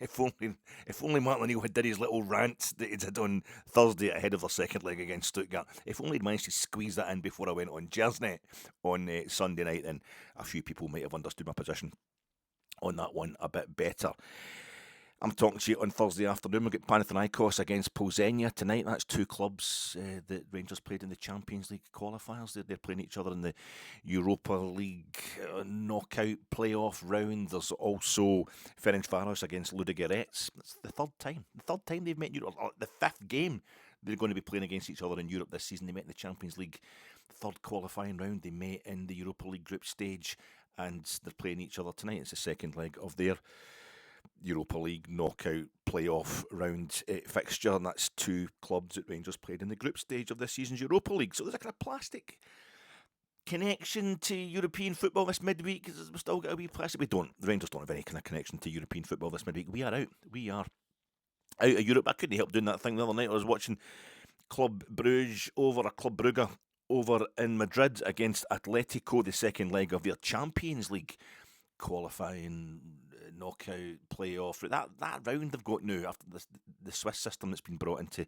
If only Martin O'Neill had did his little rant that he did on Thursday ahead of their second leg against Stuttgart. If only he'd managed to squeeze that in before I went on Jersnet on Sunday night, then a few people might have understood my position on that one a bit better. I'm talking to you on Thursday afternoon. We've got Panathinaikos against Polzenia tonight. That's two clubs that Rangers played in the Champions League qualifiers. They're playing each other in the Europa League knockout playoff round. There's also Ferencváros against Ludogorets. It's the third time they've met in Europe. The fifth game they're going to be playing against each other in Europe this season. They met in the Champions League third qualifying round. They met in the Europa League group stage, and they're playing each other tonight. It's the second leg of their Europa League knockout playoff round fixture, and that's two clubs that Rangers played in the group stage of this season's Europa League. So there's a kind of plastic connection to European football this midweek. We've still got a wee plastic. The Rangers don't have any kind of connection to European football this midweek. We are out. We are out of Europe. I couldn't help doing that thing the other night. I was watching Club Brugge over in Madrid against Atletico, the second leg of their Champions League qualifying knockout playoff. That round they've got now after the Swiss system that's been brought into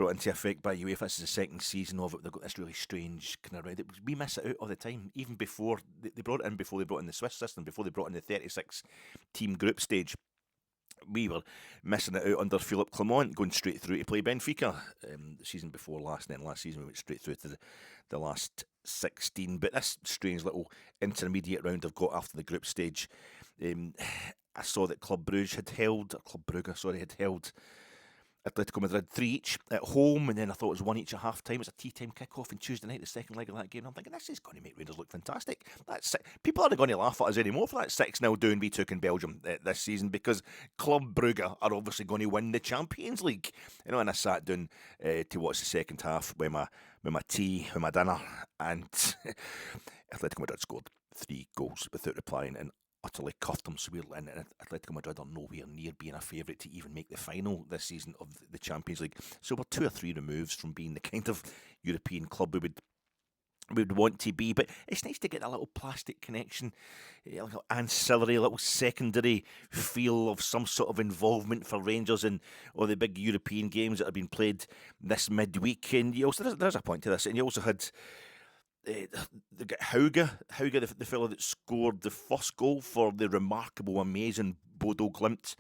effect by UEFA. This is the second season of it. They've got this really strange kind of round. We miss it out all the time. Even before they brought it in, before they brought in the Swiss system, before they brought in the 36 team group stage, we were missing it out under Philippe Clement, going straight through to play Benfica the season before last. And then last season we went straight through to the last 16. But this strange little intermediate round I've got after the group stage, I saw that Club Brugge had held Atletico Madrid 3 each at home, and then I thought it was 1 each at half time. It was a tea time kick-off on Tuesday night, the second leg of that game. I'm thinking, this is going to make Rangers look fantastic. People aren't going to laugh at us anymore for that 6-0 down we took in Belgium this season, because Club Brugge are obviously going to win the Champions League. You know, and I sat down to watch the second half with my tea, with my dinner, and Atletico Madrid scored 3 goals without replying and utterly cuffed them. So and Atletico Madrid are nowhere near being a favourite to even make the final this season of the Champions League. So we're 2 or 3 removes from being the kind of European club we would want to be. But it's nice to get a little plastic connection, like an ancillary, a little secondary feel of some sort of involvement for Rangers in all the big European games that have been played this midweek. And you also, there's a point to this, and you also had they got Hauge, the fellow that scored the first goal for the remarkable, amazing Bodo Glimt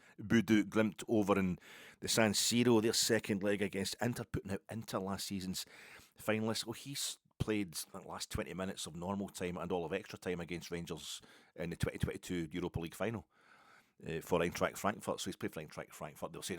over in the San Siro, their second leg against Inter, putting out Inter last season's finalists. Well, he's played the last 20 minutes of normal time and all of extra time against Rangers in the 2022 Europa League final for Eintracht Frankfurt. So he's played for Eintracht Frankfurt. They'll say,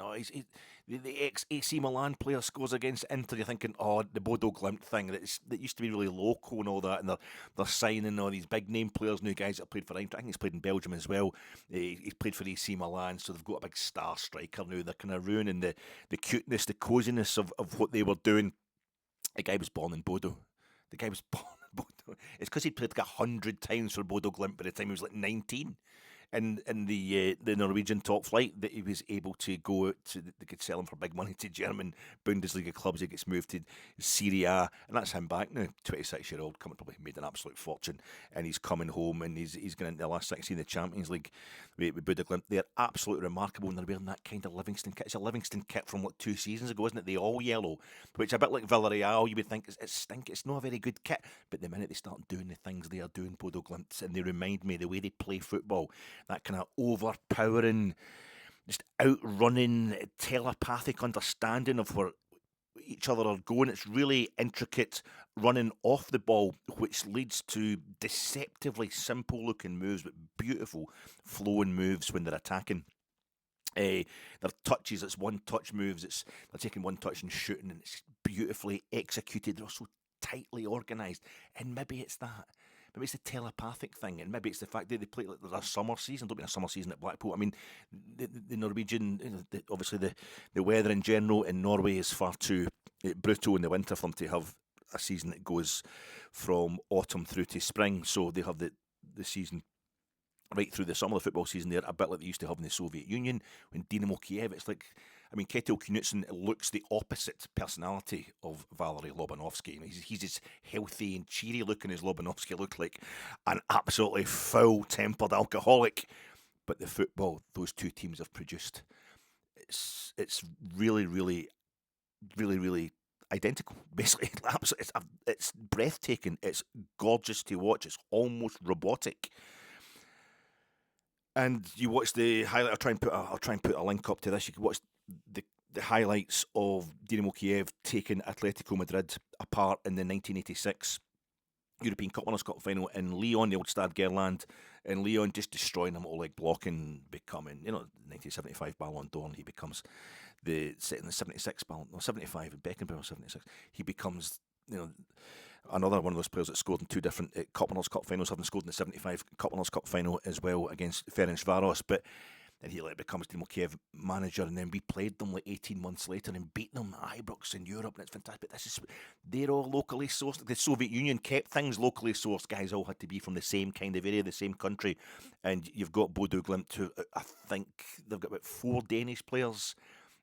the ex-AC Milan player scores against Inter. You're thinking, the Bodo Glimt thing that used to be really local and all that, and they're signing all these big name players, new guys that have played for Eintracht. I think he's played in Belgium as well. He's played for AC Milan, so they've got a big star striker now. They're kind of ruining the cuteness, the coziness of what they were doing. The guy was born in Bodo. It's because he'd played like 100 times for Bodo Glimt by the time he was like 19. In the Norwegian top flight, that he was able to go out to, they could sell him for big money to German Bundesliga clubs. He gets moved to Serie A, and that's him back now, 26-year-old, probably made an absolute fortune, and he's coming home, and he's going into the last 16 in the Champions League with Bodo Glimt. They're absolutely remarkable, and they're wearing that kind of Livingston kit. It's a Livingston kit from 2 seasons ago, isn't it? The all yellow, which a bit like Villarreal, you would think it's stink. It's not a very good kit, but the minute they start doing the things they are doing, Bodo Glimt, and they remind me the way they play football, that kind of overpowering, just outrunning, telepathic understanding of where each other are going. It's really intricate running off the ball, which leads to deceptively simple looking moves, but beautiful flowing moves when they're attacking. Their touches, it's one touch moves, they're taking one touch and shooting, and it's beautifully executed. They're so tightly organised, and maybe it's that. Maybe it's the telepathic thing, and maybe it's the fact that they play like there's a summer season. Don't mean a summer season at Blackpool. I mean, the Norwegian, obviously the weather in general in Norway is far too brutal in the winter for them to have a season that goes from autumn through to spring. So they have the season right through the summer, the football season there, a bit like they used to have in the Soviet Union. When Dynamo Kiev, it's like, Ketil Knutsen looks the opposite personality of Valery Lobanovsky. He's as healthy and cheery looking as Lobanovsky looked, like an absolutely foul-tempered alcoholic. but the football those two teams have produced, it's really, really, really, really identical. Basically, it's breathtaking. It's gorgeous to watch. It's almost robotic. And you watch the highlight. I'll try and put a link up to this. You can watch the highlights of Dinamo Kiev taking Atletico Madrid apart in the 1986 European Cup Winners' Cup final in Lyon, the old Stade Gerland, in Lyon, just destroying them all, like blocking, becoming, 1975 Ballon d'Or, and he becomes in the 76 Ballon, no, 75, Beckenbauer 76, he becomes, another one of those players that scored in two different Cup Winners' Cup finals, having scored in the 75 Cup Winners' Cup final as well against Ferencvaros, but then he becomes Dinamo Kiev manager, and then we played them 18 months later and beat them at Ibrox in Europe, and it's fantastic. But they're all locally sourced. The Soviet Union kept things locally sourced. Guys all had to be from the same kind of area, the same country. And you've got Bodo Glimt, who I think they've got about 4 Danish players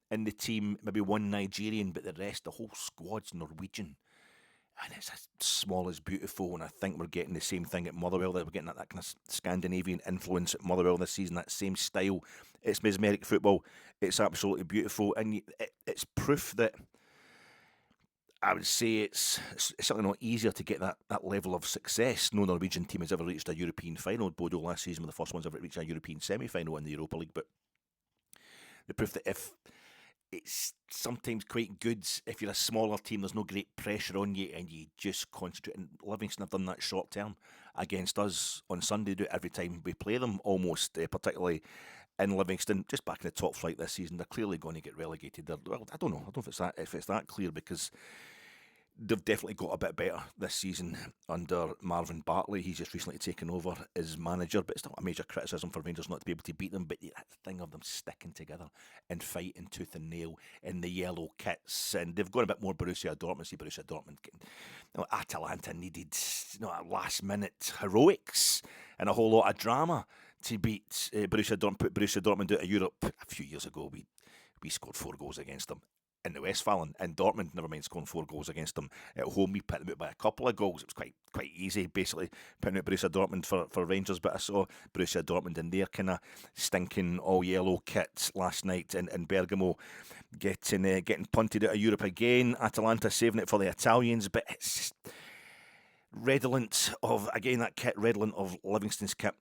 in the team, maybe 1 Nigerian, but the rest, the whole squad's Norwegian. And it's as small as beautiful, and I think we're getting the same thing at Motherwell. We're getting that kind of Scandinavian influence at Motherwell this season, that same style. It's mesmeric football. It's absolutely beautiful, and it's proof that I would say it's certainly not easier to get that level of success. No Norwegian team has ever reached a European final. Bodo last season were the first ones ever to reach a European semi-final in the Europa League, but the proof that if it's sometimes quite good if you're a smaller team, there's no great pressure on you and you just concentrate. And Livingston have done that short term against us on Sunday. They do it every time we play them, almost, particularly in Livingston, just back in the top flight this season. They're clearly going to get relegated. Well, I don't know if it's that clear, because they've definitely got a bit better this season under Marvin Bartley. He's just recently taken over as manager, but it's not a major criticism for Rangers not to be able to beat them. But that thing of them sticking together and fighting tooth and nail in the yellow kits, and they've got a bit more Borussia Dortmund. See, Borussia Dortmund, Atalanta needed last minute heroics and a whole lot of drama to beat Borussia Dortmund. Put Borussia Dortmund out of Europe a few years ago. We scored 4 goals against them in the Westfalen, and Dortmund, never mind scoring 4 goals against them at home. We put them out by a couple of goals. It was quite easy, basically, putting out Borussia Dortmund for Rangers, but I saw Borussia Dortmund in their kind of stinking all-yellow kit last night in Bergamo getting punted out of Europe again. Atalanta saving it for the Italians, but it's just redolent of, again, that kit, redolent of Livingston's kit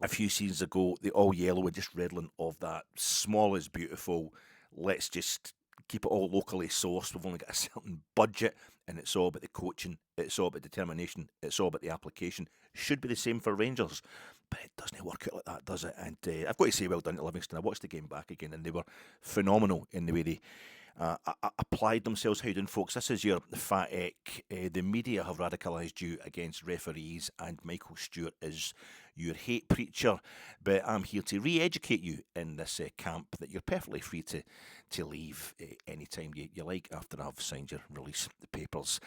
a few seasons ago. The all-yellow, just redolent of that. Small is beautiful. Let's just keep it all locally sourced. We've only got a certain budget, and it's all about the coaching, it's all about determination, it's all about the application. Should be the same for Rangers, but it doesn't work out like that, does it? And I've got to say, well done to Livingston. I watched the game back again, and they were phenomenal in the way they applied themselves. How you doing, folks? This is your Fat Eck. The media have radicalised you against referees, and Michael Stewart is your hate preacher, but I'm here to re-educate you in this camp that you're perfectly free to leave anytime you like after I've signed your release papers.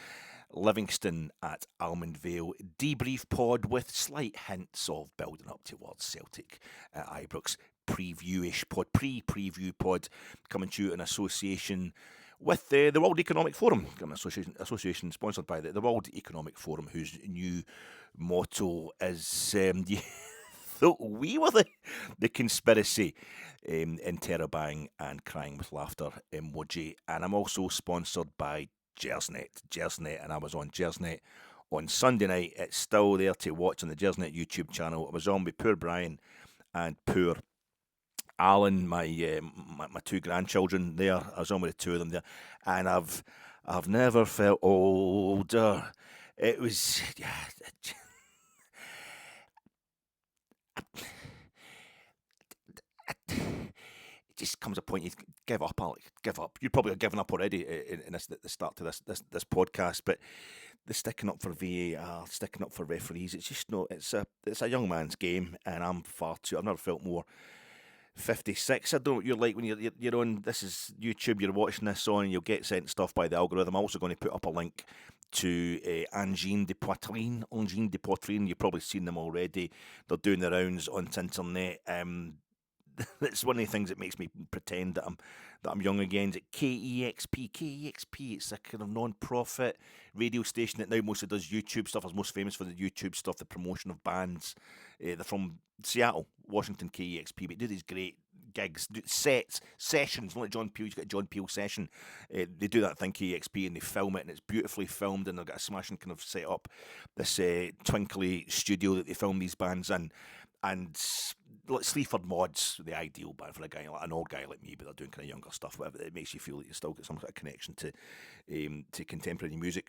Livingston at Almond Vale, debrief pod with slight hints of building up towards Celtic at Ibrox. Preview-ish pod, pre-preview pod, coming to you in association with the World Economic Forum, association sponsored by the World Economic Forum, whose new motto is we were the conspiracy, interrobang and crying with laughter emoji. And I'm also sponsored by Gersnet, and I was on Gersnet on Sunday night. It's still there to watch on the Gersnet YouTube channel. I was on with poor Brian and poor Alan, my 2 grandchildren there. I was on with the 2 of them there, and I've never felt older. It was it just comes a point you give up, Alec. Give up. You probably have given up already in the start to this podcast, but the sticking up for VAR, sticking up for referees, it's just no. It's a young man's game, and I'm far too. I've never felt more 56. I don't know what you're like when you're on. This is YouTube. You're watching this on, and you'll get sent stuff by the algorithm. I'm also going to put up a link to Angine de Poitrine. You've probably seen them already. They're doing the rounds on the internet. it's one of the things that makes me pretend that I'm young again. Is it KEXP? KEXP. It's a kind of non-profit radio station that now mostly does YouTube stuff. Is most famous for the YouTube stuff, the promotion of bands. They're from Seattle, Washington. KEXP, but they do these great gigs, sets, sessions. Not like John Peel. You got a John Peel session. They do that thing KEXP, and they film it, and it's beautifully filmed, and they've got a smashing kind of set up this twinkly studio that they film these bands in, and like Sleaford Mods, the ideal band for a guy, like an old guy like me, but they're doing kind of younger stuff. Whatever, it makes you feel like you still got some sort of connection to contemporary music.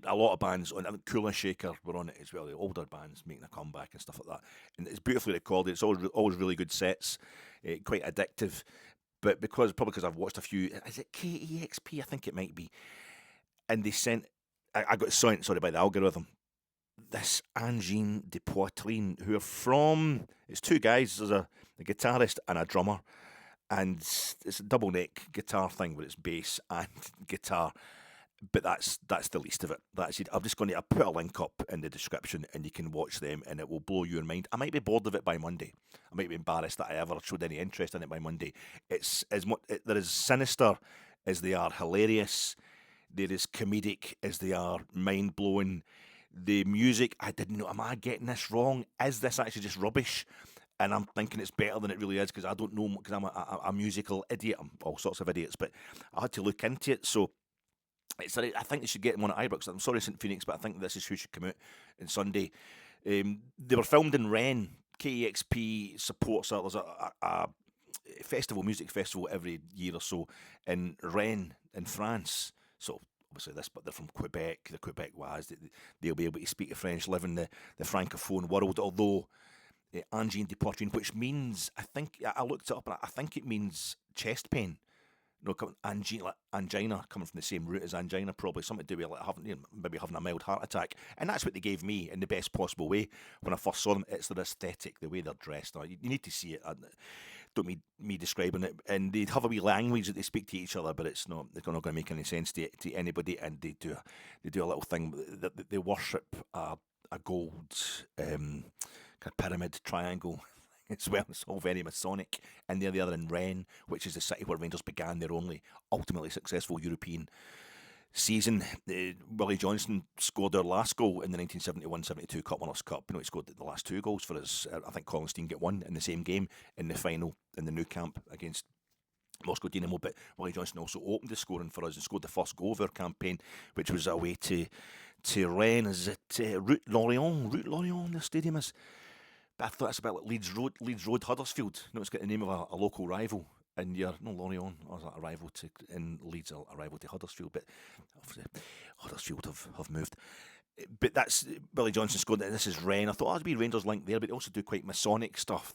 A lot of bands on, I think Cool and Shaker were on it as well. The older bands making a comeback and stuff like that, and it's beautifully recorded. It's always really good sets, quite addictive. But probably because I've watched a few, is it KEXP? I think it might be. And they sent, I got sent, sorry, by the algorithm, this Angine de Poitrine, who are from, it's two guys, there's a guitarist and a drummer, and it's a double neck guitar thing where it's bass and guitar, but that's the least of it. That's it. I'm just going to put a link up in the description, and you can watch them, and it will blow your mind. I might be bored of it by Monday. I might be embarrassed that I ever showed any interest in it by Monday. It's as much, they're as sinister as they are hilarious. They're as comedic as they are mind-blowing. The music, I didn't know, am I getting this wrong? Is this actually just rubbish? And I'm thinking it's better than it really is, because I don't know, because I'm a musical idiot. I'm all sorts of idiots, but I had to look into it. So I think they should get them on at Ibrox. I'm sorry, St Phoenix, but I think this is who should come out on Sunday. They were filmed in Rennes. KEXP supports that. There's a festival, music festival every year or so in Rennes in France. So obviously but they're from Quebec, the Quebecois, they'll be able to speak French, live in the francophone world, although angine de poitrine, which means, I looked it up, and I think it means chest pain. No, angina, coming from the same root as angina, probably something to do with like maybe having a mild heart attack, and that's what they gave me in the best possible way when I first saw them. It's their aesthetic, the way they're dressed. Now, you need to see it. Don't me describing it, and they have a wee language that they speak to each other, but it's not going to make any sense to anybody. And they do a little thing that they worship a gold kind of pyramid triangle as well. It's all very Masonic, and they're the other in Rennes, which is the city where Rangers began their only ultimately successful European season. Willie Johnston scored their last goal in the 1971-72 Cup Winners' Cup. He scored the last two goals for us. I think Colin Steen got one in the same game in the final in the Nou Camp against Moscow Dynamo, but Willie Johnston also opened the scoring for us and scored the first goal of our campaign, which was away to Rennes. Is it Route Lorient, the stadium is? But I thought it's a bit like Leeds Road, Huddersfield. It's got the name of a local rival. And Lorient, or a rival in Leeds, a rival to Huddersfield, but obviously Huddersfield have moved. But that's Billy Johnson scored, and this is Rennes. I thought that'd be Rangers link there, but they also do quite Masonic stuff.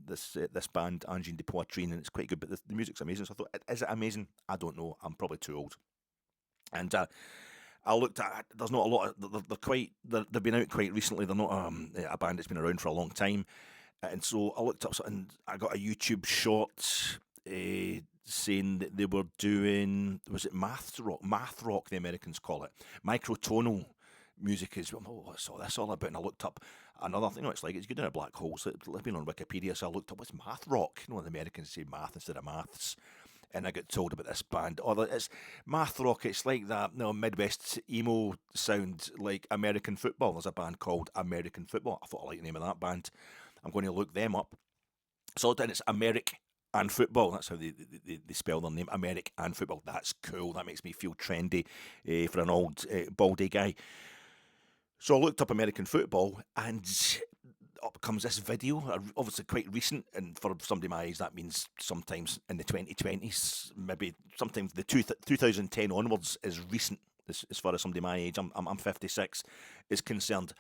This band, Angine de Poitrine, and it's quite good. But the music's amazing. So I thought, is it amazing? I don't know. I'm probably too old. And I looked at. There's not a lot. They've been out quite recently. They're not a band that's been around for a long time. And so I looked up and I got a YouTube short saying that they were doing, was it math rock, the Americans call it. Microtonal music is, what's all this all about? And I looked up another thing, it's like, it's good in a black hole. So it's been on Wikipedia, so I looked up, what's math rock? The Americans say math instead of maths. And I got told about this band. It's math rock. It's like that Midwest emo sound, like American football. There's a band called American Football. I thought I liked the name of that band. I'm going to look them up. So then it's Americ and Football. That's how they spell their name. Americ and Football. That's cool. That makes me feel trendy for an old baldy guy. So I looked up American Football, and up comes this video, obviously quite recent, and for somebody my age that means sometimes in the 2020s, maybe sometimes the 2010 onwards is recent as far as somebody my age, I'm 56, is concerned.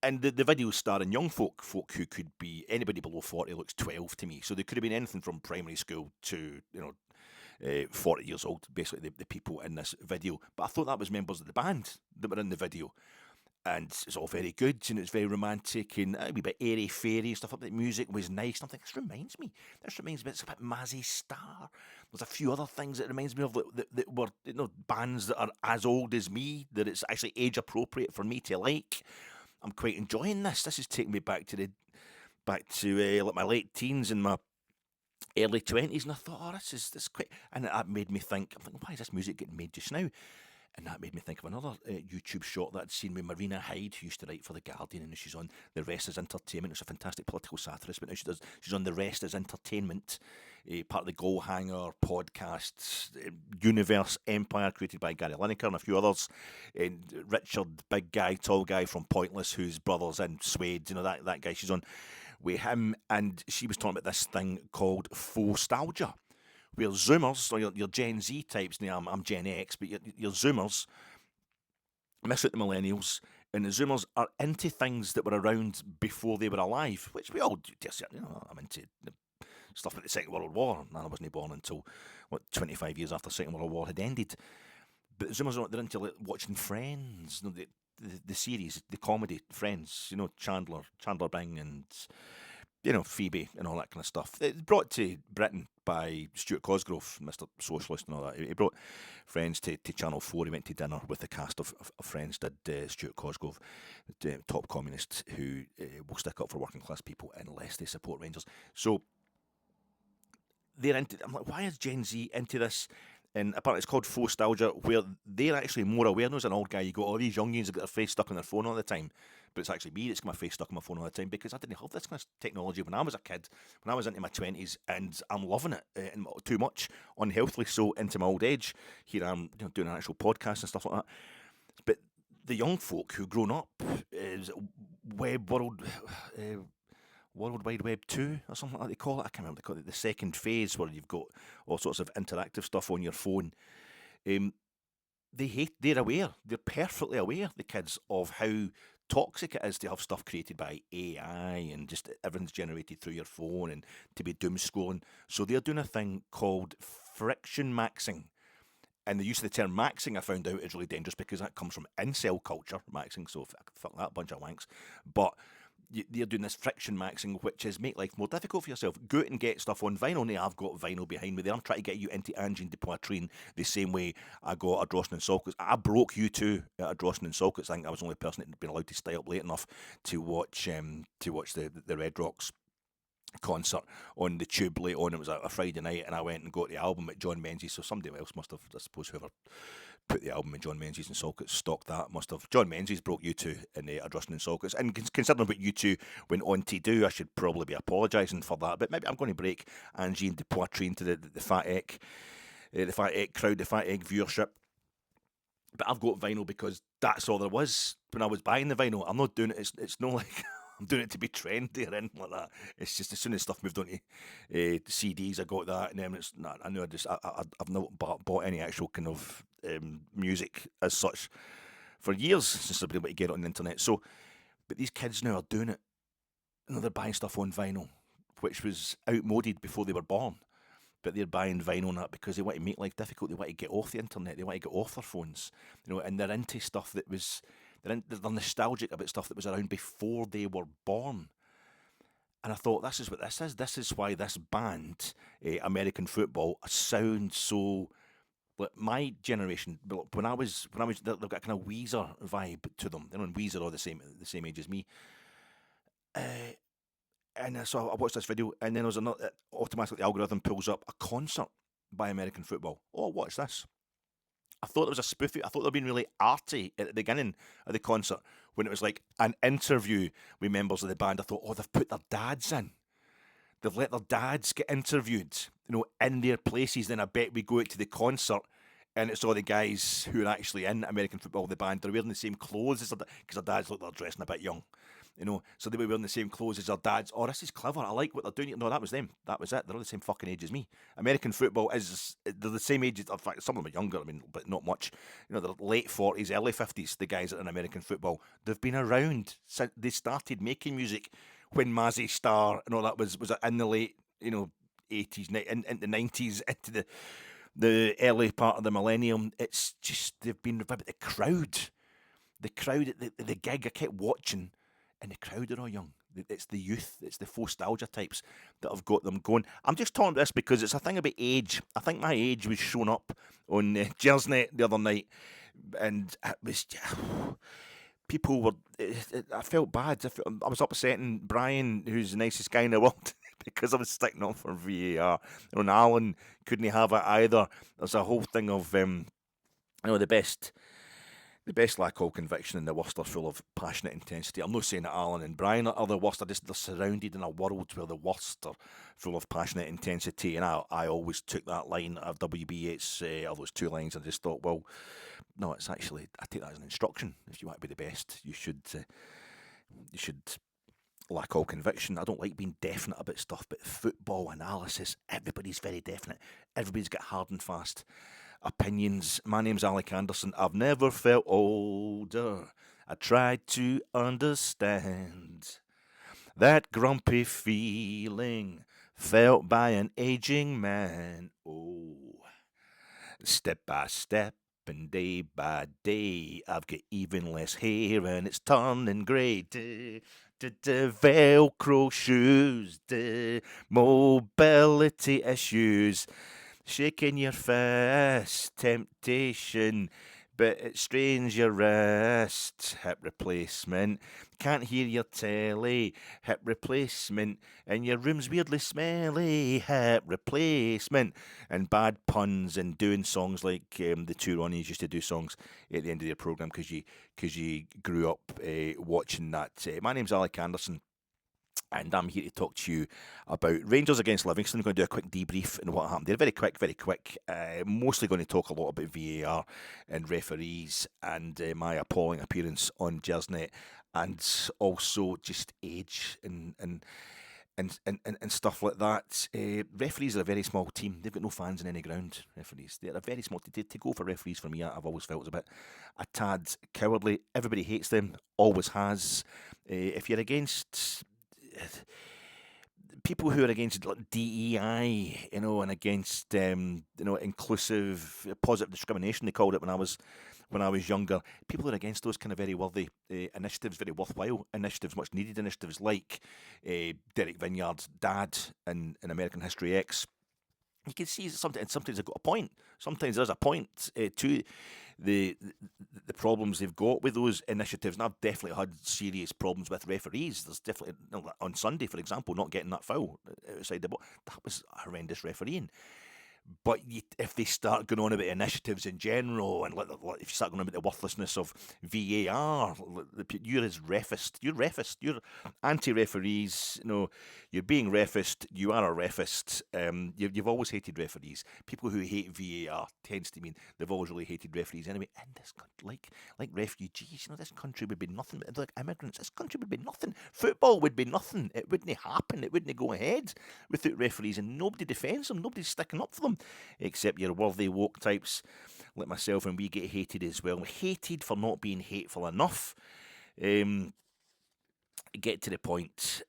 And the videos starring young folk who could be anybody below 40 looks 12 to me. So they could have been anything from primary school to 40 years old, basically the people in this video. But I thought that was members of the band that were in the video. And it's all very good, and it's very romantic, and a wee bit airy-fairy and stuff like that. The music was nice, and I'm thinking, this reminds me, it's a bit Mazzy Star. There's a few other things it reminds me of that were bands that are as old as me, that it's actually age-appropriate for me to like. I'm quite enjoying this. This is taking me back to back to like my late teens and my early 20s, and I thought, oh, this is quite, and that made me think, I'm thinking, why is this music getting made just now? And that made me think of another YouTube short that I'd seen with Marina Hyde, who used to write for The Guardian, and she's on The Rest is Entertainment. It's a fantastic political satirist, but now she's on The Rest is Entertainment, part of the Goal Hanger podcast, Universe Empire, created by Gary Lineker and a few others. And Richard, big guy, tall guy from Pointless, whose brother's in Suede, that guy. She's on with him, and she was talking about this thing called faux-stalgia, where Zoomers, or your Gen Z types, now I'm Gen X, but your Zoomers miss out the millennials, and the Zoomers are into things that were around before they were alive, which we all do. I'm into stuff like the Second World War, and I wasn't born until, 25 years after the Second World War had ended. But the Zoomers, they're into watching Friends, the series, the comedy Friends, Chandler Bing, and Phoebe and all that kind of stuff. It's brought to Britain by Stuart Cosgrove, Mr. Socialist and all that. He brought Friends to Channel 4. He went to dinner with the cast of Friends, did Stuart Cosgrove, the top communist who will stick up for working class people unless they support Rangers. So they're into, I'm like, why is Gen Z into this? And apparently it's called faux-stalgia, where they're actually more aware. There's an old guy, you go, all these youngins have got their face stuck on their phone all the time. But it's actually me that's got my face stuck on my phone all the time, because I didn't have this kind of technology when I was a kid, when I was into my 20s, and I'm loving it too much, unhealthily so, into my old age. Here I'm doing an actual podcast and stuff like that. But the young folk who've grown up, is World Wide Web 2 or something like they call it. I can't remember what they call it. The second phase, where you've got all sorts of interactive stuff on your phone. They're aware. They're perfectly aware, the kids, of how toxic it is to have stuff created by AI and just everything's generated through your phone and to be doom scrolling. So they're doing a thing called friction maxing. And the use of the term maxing, I found out, is really dangerous, because that comes from incel culture, maxing, so fuck that bunch of wanks. But they're doing this friction maxing, which is make life more difficult for yourself. Go out and get stuff on vinyl. Now, I've got vinyl behind me there. I'm trying to get you into Angine de Poitrine the same way I got a Ardrossan and Salkits. I broke you too at Ardrossan and Salkits. I think I was the only person that had been allowed to stay up late enough to watch the Red Rocks concert on the tube late on. It was a Friday night, and I went and got the album at John Menzies. So somebody else must have, I suppose, whoever put the album in John Menzies and Salkits stocked that, must have. John Menzies broke U2 in Ardrossan and Salkits, and considering what U2 went on to do, I should probably be apologising for that. But maybe I'm going to break Angine de Poitrine to the Fat Egg, the Fat Egg crowd, the Fat Egg viewership. But I've got vinyl because that's all there was when I was buying the vinyl. I'm not doing it. It's not like I'm doing it to be trendy or anything like that. It's just as soon as stuff moved on to CDs, I got that, and then I knew I've not bought any actual kind of music as such for years since I've been able to get it on the internet. So, but these kids now are doing it. They're buying stuff on vinyl, which was outmoded before they were born. But they're buying vinyl on that because they want to make life difficult. They want to get off the internet. They want to get off their phones. And they're into stuff that was. They're nostalgic about stuff that was around before they were born. And I thought, this is what this is. This is why this band, American Football, sounds so. Like my generation, when I was, they've got a kind of Weezer vibe to them. And Weezer are the same age as me. And so I watched this video, and then there's another. Automatically, the algorithm pulls up a concert by American Football. Oh, watch this. I thought it was a spoof. I thought they were being really arty at the beginning of the concert when it was like an interview with members of the band. I thought, oh, they've put their dads in. They've let their dads get interviewed, in their places. Then I bet we go out to the concert, and it's all the guys who are actually in American Football, the band. They're wearing the same clothes as because their dads look like they're dressing a bit young. So they were wearing the same clothes as their dads. Oh, this is clever. I like what they're doing. No, that was them. That was it. They're all the same fucking age as me. American Football they're the same age. In fact, some of them are younger, but not much. They're late 40s, early 50s, the guys that are in American Football. They've been around since they started making music when Mazzy Star and all that was in the late, 80s, into the 90s, into the early part of the millennium. It's just, they've been about the crowd at the gig. I kept watching. And the crowd are all young. It's the youth, it's the faux-stalgia types that have got them going. I'm just talking this because it's a thing about age. I think my age was shown up on Jersnet the other night, and it was people were. I felt bad. I was upsetting Brian, who's the nicest guy in the world, because I was sticking up for VAR. And Alan couldn't have it either. There's a whole thing of the best. The best lack of conviction and the worst are full of passionate intensity. I'm not saying that Alan and Brian are the worst. They're surrounded in a world where the worst are full of passionate intensity. And I always took that line of WB8's, of those two lines, and just thought, well, no, it's actually, I take that as an instruction. If you want to be the best, you should lack all conviction. I don't like being definite about stuff, but football analysis, everybody's very definite. Everybody's got hard and fast opinions. My name's Alec Anderson. I've never felt older. I tried to understand that grumpy feeling felt by an aging man. Oh, step by step and day by day, I've got even less hair and it's turning grey. Velcro shoes, mobility issues. Shaking your fist, temptation, but it strains your wrist. Hip replacement, can't hear your telly. Hip replacement, and your room's weirdly smelly. Hip replacement, and bad puns and doing songs like the two Ronnies used to do songs at the end of their programme because you grew up watching that. My name's Alec Anderson. And I'm here to talk to you about Rangers against Livingston. I'm going to do a quick debrief and what happened there. Very quick. Mostly going to talk a lot about VAR and referees and my appalling appearance on Jersnet, and also just age and stuff like that. Referees are a very small team. They've got no fans in any ground, referees. They're a very small team. To go for referees for me, I've always felt it's a tad cowardly. Everybody hates them, always has. If you're against people who are against DEI, and against inclusive, positive discrimination, they called it when I was younger. People who are against those kind of very worthy initiatives, very worthwhile initiatives, much needed initiatives, like Derek Vineyard's dad in American History X. You can see sometimes they've got a point. Sometimes there's a point to the problems they've got with those initiatives. And I've definitely had serious problems with referees. There's definitely, on Sunday, for example, not getting that foul outside the box. That was horrendous refereeing. But if they start going on about initiatives in general, and if you start going on about the worthlessness of VAR, you're as refist. You're refist. You're anti-referees. You're being refist. You are a refist. You've always hated referees. People who hate VAR tends to mean they've always really hated referees anyway. In this country, like refugees, this country would be nothing. Like immigrants, this country would be nothing. Football would be nothing. It wouldn't happen. It wouldn't go ahead without referees, and nobody defends them. Nobody's sticking up for them. Except your worthy woke types like myself, and we get hated as well. Hated for not being hateful enough. Get to the point.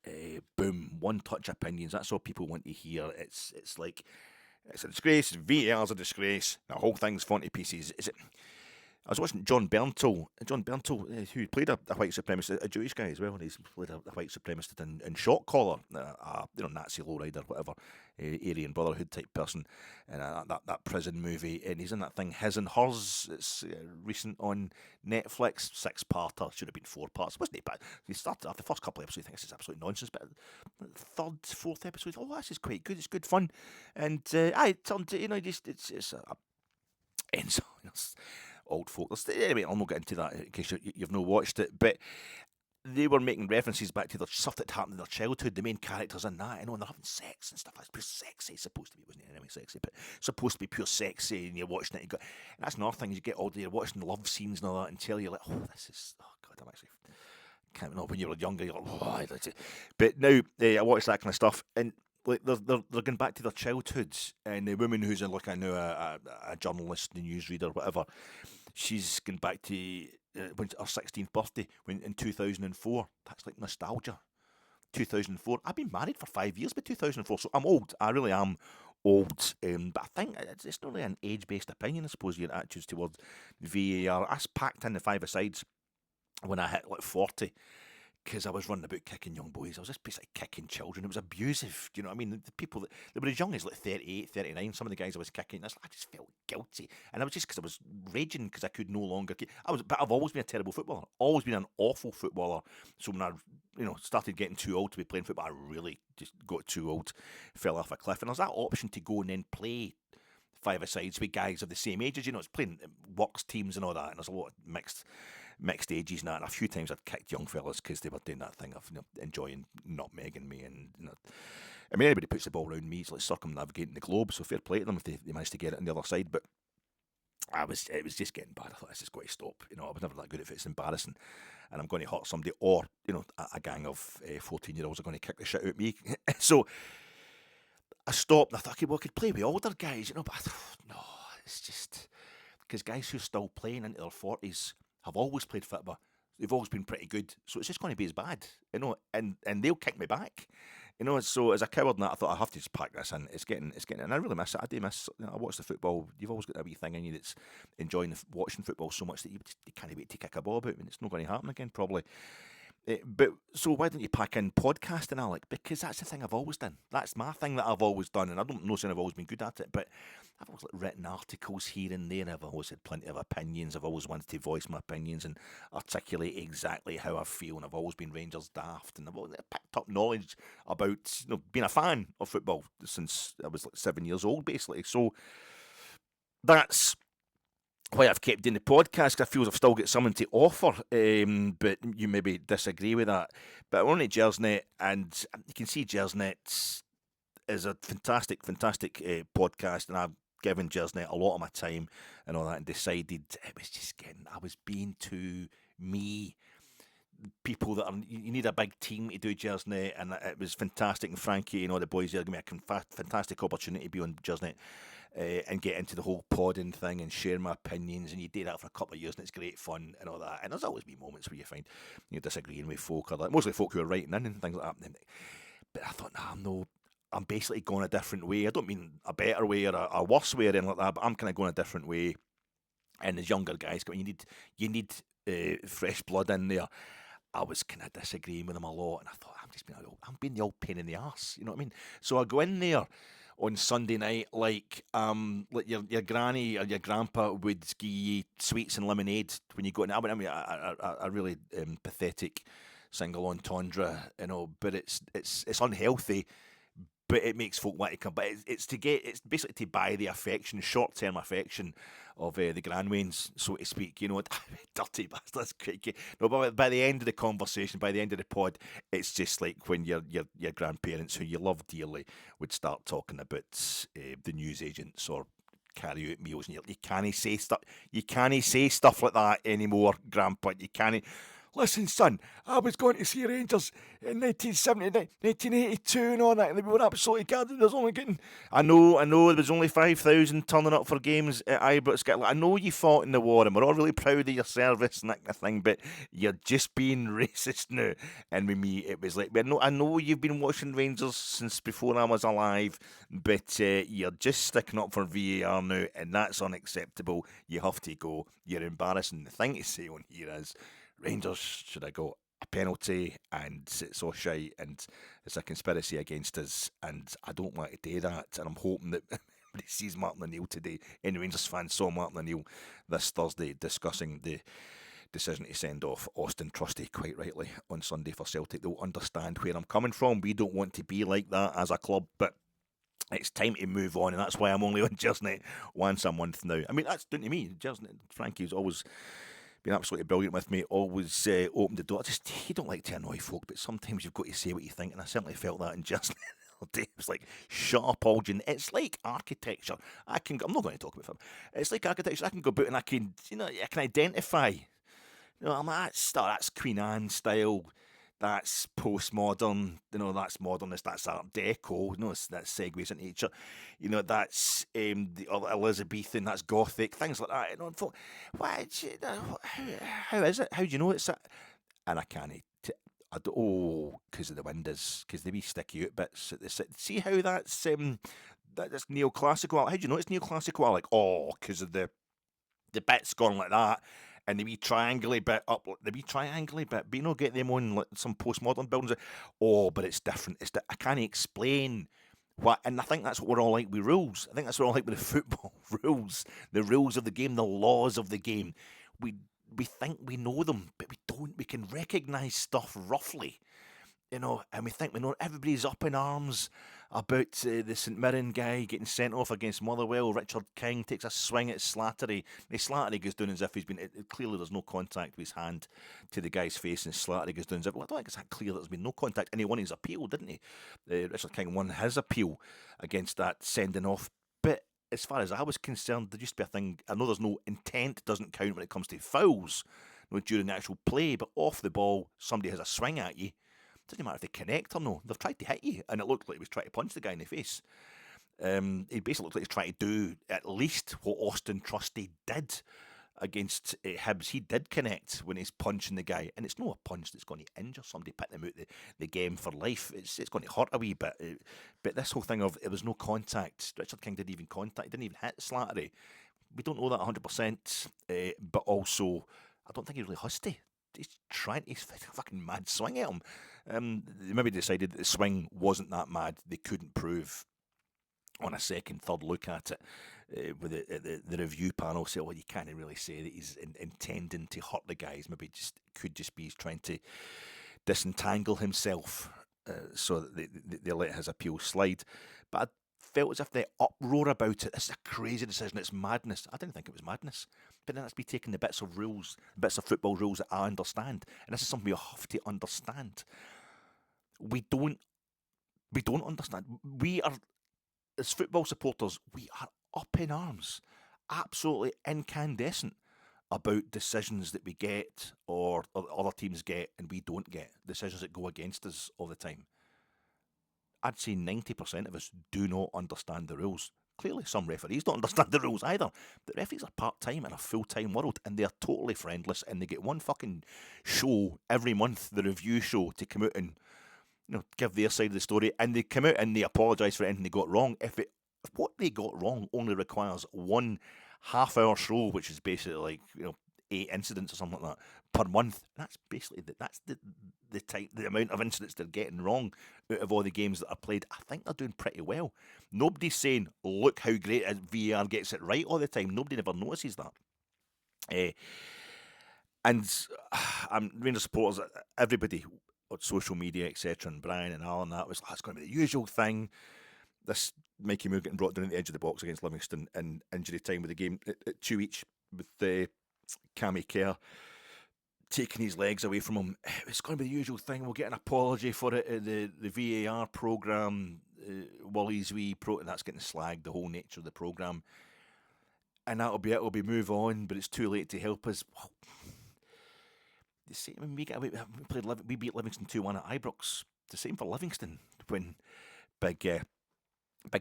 Boom. One-touch opinions. That's all people want to hear. It's like, it's a disgrace. VAR's a disgrace. The whole thing's fallen to pieces. Is it? I was watching John Berntal, who played a white supremacist, a Jewish guy as well, and he's played a white supremacist in Shot Caller, Nazi lowrider, whatever, Aryan Brotherhood type person, and that prison movie, and he's in that thing His and Hers. It's recent on Netflix, 6-parter, should have been 4 parts, wasn't it? But he started after the first couple of episodes, I think this is absolute nonsense, but third, 4th episode, this is quite good, it's good fun, and it turned to, it's old folk. Anyway, I'll not get into that in case you've not watched it, but they were making references back to their stuff that happened in their childhood, the main characters in that, and they're having sex and stuff. That's pure sexy. It's supposed to be, wasn't it? Anyway, sexy, but supposed to be pure sexy, and you're watching it, and that's another thing, you get older, you're watching love scenes and all that, until you're like, this is, God, I'm actually, can't remember when you were younger, you're like, I'd like to. But now, I watch that kind of stuff, and like they're going back to their childhoods, and the woman who's a journalist, the newsreader, whatever, she's going back to her 16th birthday in 2004. That's like nostalgia. 2004. I've been married for 5 years by 2004, so I'm old. I really am old. But I think it's not really an age-based opinion, I suppose, your attitudes towards VAR. I packed in the 5-a-sides when I hit 40. because I was running about kicking young boys. I was just basically kicking children. It was abusive. Do you know what I mean? The people that they were as young as like 38, 39. Some of the guys I was kicking, I just felt guilty, and I was just because I was raging because I could no longer. But I've always been a terrible footballer. Always been an awful footballer. So when I, started getting too old to be playing football, I really just got too old, fell off a cliff, and there's that option to go and then play five-a-sides with guys of the same age as it's playing works teams and all that, and there's a lot of mixed ages and that. And a few times I'd kicked young fellas because they were doing that thing of enjoying nutmegging me, and I mean, anybody puts the ball around me, it's like circumnavigating the globe. So fair play to them if they managed to get it on the other side. But it was just getting bad. I thought, this is going to stop. I was never that good if it's embarrassing, and I'm going to hurt somebody, or a gang of 14-year-olds are going to kick the shit out of me. So I stopped, and I thought, okay, well, I could play with older guys, but I thought, no, it's just because guys who are still playing into their 40s have always played football. They've always been pretty good, so it's just going to be as bad, and they'll kick me back, So as a coward, and that, I thought I have to just pack this in. It's getting, and I really miss it. I do miss. I watch the football. You've always got a wee thing in you that's enjoying watching football so much that you can't wait to kick a ball about, and it's not going to happen again probably. But so why don't you pack in podcasting, Alec? Because that's the thing I've always done. That's my thing that I've always done, and I don't know saying I've always been good at it, but I've always written articles here and there. I've always had plenty of opinions. I've always wanted to voice my opinions and articulate exactly how I feel, and I've always been Rangers daft, and I've always picked up knowledge about being a fan of football since I was 7 years old, basically. So that's why I've kept doing the podcast, because I feel I've still got something to offer, but you maybe disagree with that. But I'm on at Gersnet, and you can see Gersnet is a fantastic podcast, and I've given Gersnet a lot of my time and all that, and decided it was just I was being too me. People that you need a big team to do Gersnet, and it was fantastic. And Frankie and all the boys there gave me a fantastic opportunity to be on Gersnet and get into the whole podding thing and share my opinions. And you do that for a couple of years, and it's great fun and all that. And there's always been moments where you find you're disagreeing with folk, or mostly folk who are writing in and things like that. But I thought, I'm basically going a different way. I don't mean a better way or a worse way or anything like that, but I'm kind of going a different way. And as younger guys, you need fresh blood in there. I was kind of disagreeing with them a lot, and I thought, I'm being the old pain in the arse, you know what I mean? So I go in there on Sunday night like your granny or your grandpa would give you sweets and lemonade when you go in. I mean, a really pathetic single entendre, but it's unhealthy. But it makes folk want to come. But it's basically to buy the affection, short-term affection of the Granwains, so to speak. Dirty bastards. No, but by the end of the conversation, by the end of the pod, it's just like when your grandparents, who you love dearly, would start talking about the newsagents or carry-out meals, and you can't say stuff. You can't say stuff like that anymore, Grandpa. You can't. Listen, son, I was going to see Rangers in 1970, 1982 and all that, and they were absolutely gathered. There's only getting... I know, there was only 5,000 turning up for games at Ibrox. I know you fought in the war, and we're all really proud of your service and that kind of thing, but you're just being racist now. And with me, it was like, I know you've been watching Rangers since before I was alive, but you're just sticking up for VAR now, and that's unacceptable. You have to go. You're embarrassing. The thing to say on here is, Rangers should have got a penalty, and it's all shite, and it's a conspiracy against us, and I don't want to do that, and I'm hoping that when he sees Martin O'Neill today, any Rangers fans saw Martin O'Neill this Thursday discussing the decision to send off Austin Trusty, quite rightly, on Sunday for Celtic. They'll understand where I'm coming from. We don't want to be like that as a club, but it's time to move on, and that's why I'm only on Gersnet once a month now. I mean, that's down to me. Gersnet, Frankie's always been absolutely brilliant with me, always opened the door. You don't like to annoy folk, but sometimes you've got to say what you think, and I certainly felt that in Gersnet the other day. It was like, shut up, Algin. It's like architecture. I'm not going to talk about film. It's like architecture. I can go about and I can identify. I'm like, that's Queen Anne style. That's postmodern, that's modernist, that's Art Deco, that segues into each other, that's the Elizabethan, that's Gothic, things like that. How is it? How do you know it's that? And I can't. Because of the windows, because the wee sticky out bits. See how that's neoclassical? How do you know it's neoclassical? Because of the bits gone like that. and the wee triangly bit up, the wee triangly bit, but you know, get them on like some postmodern buildings. Oh, but it's different. I can't explain what, and I think that's what we're all like with rules. I think that's what we're all like with the football rules, the rules of the game, the laws of the game. We think we know them, but we don't. We can recognise stuff roughly, you know, and we think we know. Everybody's up in arms about the St Mirren guy getting sent off against Motherwell. Richard King takes a swing at Slattery. Now, Slattery goes down as if he's been... clearly there's no contact with his hand to the guy's face, and Slattery goes down as if... Well, I don't think it's that clear that there's been no contact. And he won his appeal, didn't he? Richard King won his appeal against that sending off. But as far as I was concerned, there used to be a thing... I know there's no intent, doesn't count when it comes to fouls, no, during the actual play, but off the ball, somebody has a swing at you. Doesn't matter if they connect or no. They've tried to hit you, and it looked like he was trying to punch the guy in the face. He basically looked like he was trying to do at least what Austin Trusty did against Hibs. He did connect when he's punching the guy, and it's not a punch that's going to injure somebody, put them out the game for life. It's going to hurt a wee bit. But this whole thing of there was no contact. Richard King didn't even contact. He didn't even hit Slattery. We don't know that 100%, but also I don't think he really husty. He's trying to fucking mad swing at him. They maybe decided that the swing wasn't that mad. They couldn't prove on a second, third look at it. With the review panel say, well, you can't really say that he's intending to hurt the guys. Maybe could just be he's trying to disentangle himself, so that they let his appeal slide. But I felt as if the uproar about it, this is a crazy decision, it's madness. I didn't think it was madness. But then that's me taking the bits of football rules that I understand. And this is something we have to understand. We don't understand. We are, as football supporters, we are up in arms, absolutely incandescent about decisions that we get or other teams get and we don't get, decisions that go against us all the time. I'd say 90% of us do not understand the rules. Clearly, some referees don't understand the rules either. But referees are part-time in a full-time world, and they're totally friendless, and they get one fucking show every month, the review show, to come out and, you know, give their side of the story, and they come out and they apologise for anything they got wrong. If what they got wrong only requires 1 half-hour show, which is basically like, you know, 8 incidents or something like that per month, that's basically the amount of incidents they're getting wrong out of all the games that are played. I think they're doing pretty well. Nobody's saying, look how great VAR gets it right all the time. Nobody ever notices that. And Rangers supporters, everybody on social media, etc., and Brian and Alan, that was, it's going to be the usual thing. This Mikey Moore getting brought down at the edge of the box against Livingston in injury time with the game at 2 each, with the Cammy Kerr taking his legs away from him. It's going to be the usual thing. We'll get an apology for it at the VAR programme. Wally's wee and that's getting slagged, the whole nature of the programme. And that'll be it. We'll be move on, but it's too late to help us. Well, the same when we beat Livingston 2-1 at Ibrox. The same for Livingston when Big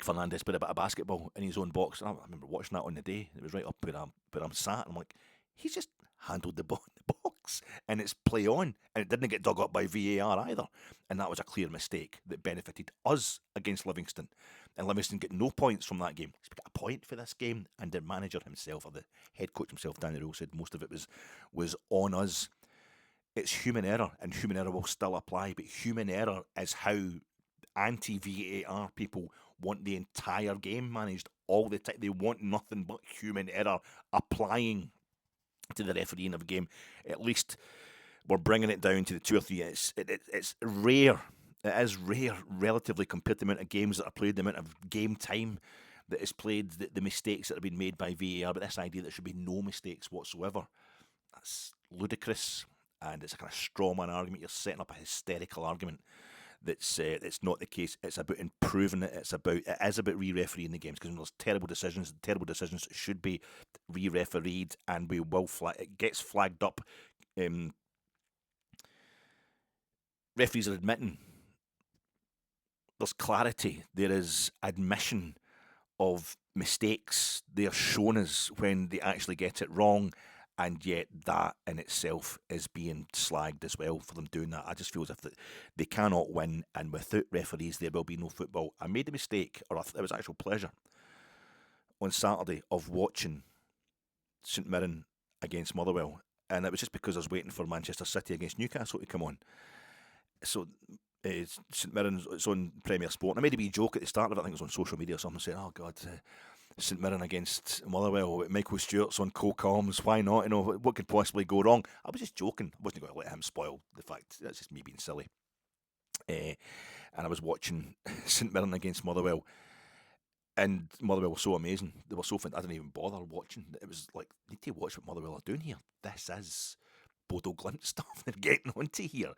Fernandez played a bit of basketball in his own box. I remember watching that on the day. It was right up where I'm sat. And I'm like, he's just handled the ball in the box and it's play on, and it didn't get dug up by VAR either. And that was a clear mistake that benefited us against Livingston. And Livingston get no points from that game. He's got a point for this game, and the manager himself, or the head coach himself, Danny Rule, said most of it was on us. It's human error, and human error will still apply, but human error is how anti-VAR people want the entire game managed all the time. They want nothing but human error applying to the refereeing of a game. At least we're bringing it down to the 2 or 3. It's rare. It is rare, relatively, compared to the amount of games that are played, the amount of game time that is played, the mistakes that have been made by VAR. But this idea that there should be no mistakes whatsoever, that's ludicrous. And it's a kind of straw man argument. You're setting up a hysterical argument that's not the case. It's about improving it. It is about re-refereeing the games, because when there's terrible decisions should be re-refereed, and we will it gets flagged up. Referees are admitting there's clarity. There is admission of mistakes. They are shown us when they actually get it wrong. And yet that in itself is being slagged as well for them doing that. I just feel as if they cannot win, and without referees there will be no football. I made the mistake, or it was actual pleasure, on Saturday of watching St Mirren against Motherwell. and it was just because I was waiting for Manchester City against Newcastle to come on. So St Mirren's, it's on Premier Sport. And I made a wee joke at the start of it, I think it was on social media or something, saying, oh God, St Mirren against Motherwell, Michael Stewart's on co-coms, why not? You know, what could possibly go wrong? I was just joking. I wasn't going to let him spoil the fact. That's just me being silly. And I was watching St Mirren against Motherwell, and Motherwell was so amazing. They were so fun. I didn't even bother watching. It was like, need to watch what Motherwell are doing here. This is Bodo Glimt stuff they're getting onto here.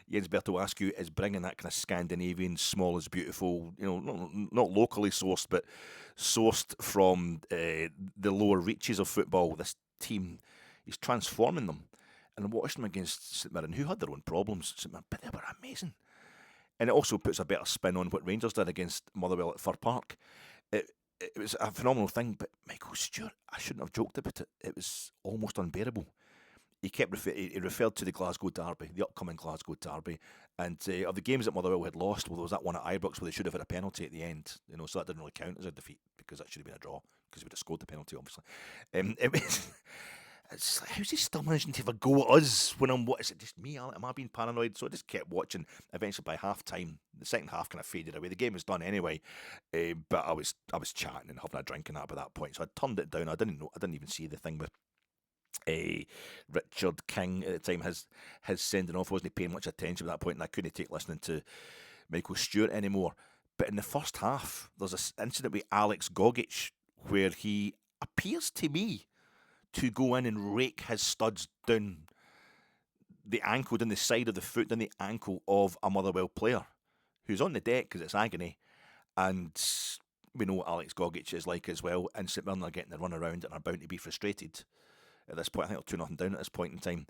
Jens Berto Askew is bringing that kind of Scandinavian, small is beautiful, you know, not locally sourced, but sourced from the lower reaches of football. This team, he's transforming them. And I'm watching them against St Mirren, who had their own problems, St Mirren, but they were amazing. And it also puts a better spin on what Rangers did against Motherwell at Fir Park. It was a phenomenal thing, but Michael Stewart, I shouldn't have joked about it. It was almost unbearable. He referred to the Glasgow Derby, the upcoming Glasgow Derby, and of the games that Motherwell had lost, well, there was that one at Ibrox where they should have had a penalty at the end, you know, so that didn't really count as a defeat because that should have been a draw because he would have scored the penalty, obviously. It was, it's like, how's he still managing to have a go at us when I'm, what is it, just me? Am I being paranoid? So I just kept watching. Eventually, by half time, the second half kind of faded away. The game was done anyway, but I was chatting and having a drink and that by that point, so I turned it down. I didn't even see the thing with Richard King at the time, his sending off. I wasn't paying much attention at that point, and I couldn't take listening to Michael Stewart anymore. But in the first half, there's this incident with Alex Gogic where he appears to me to go in and rake his studs down the ankle, down the side of the foot, down the ankle of a Motherwell player who's on the deck because it's agony. And we know what Alex Gogic is like as well, and St Mirren are getting the run around and are bound to be frustrated. At this point, I think they're 2-0 down at this point in time,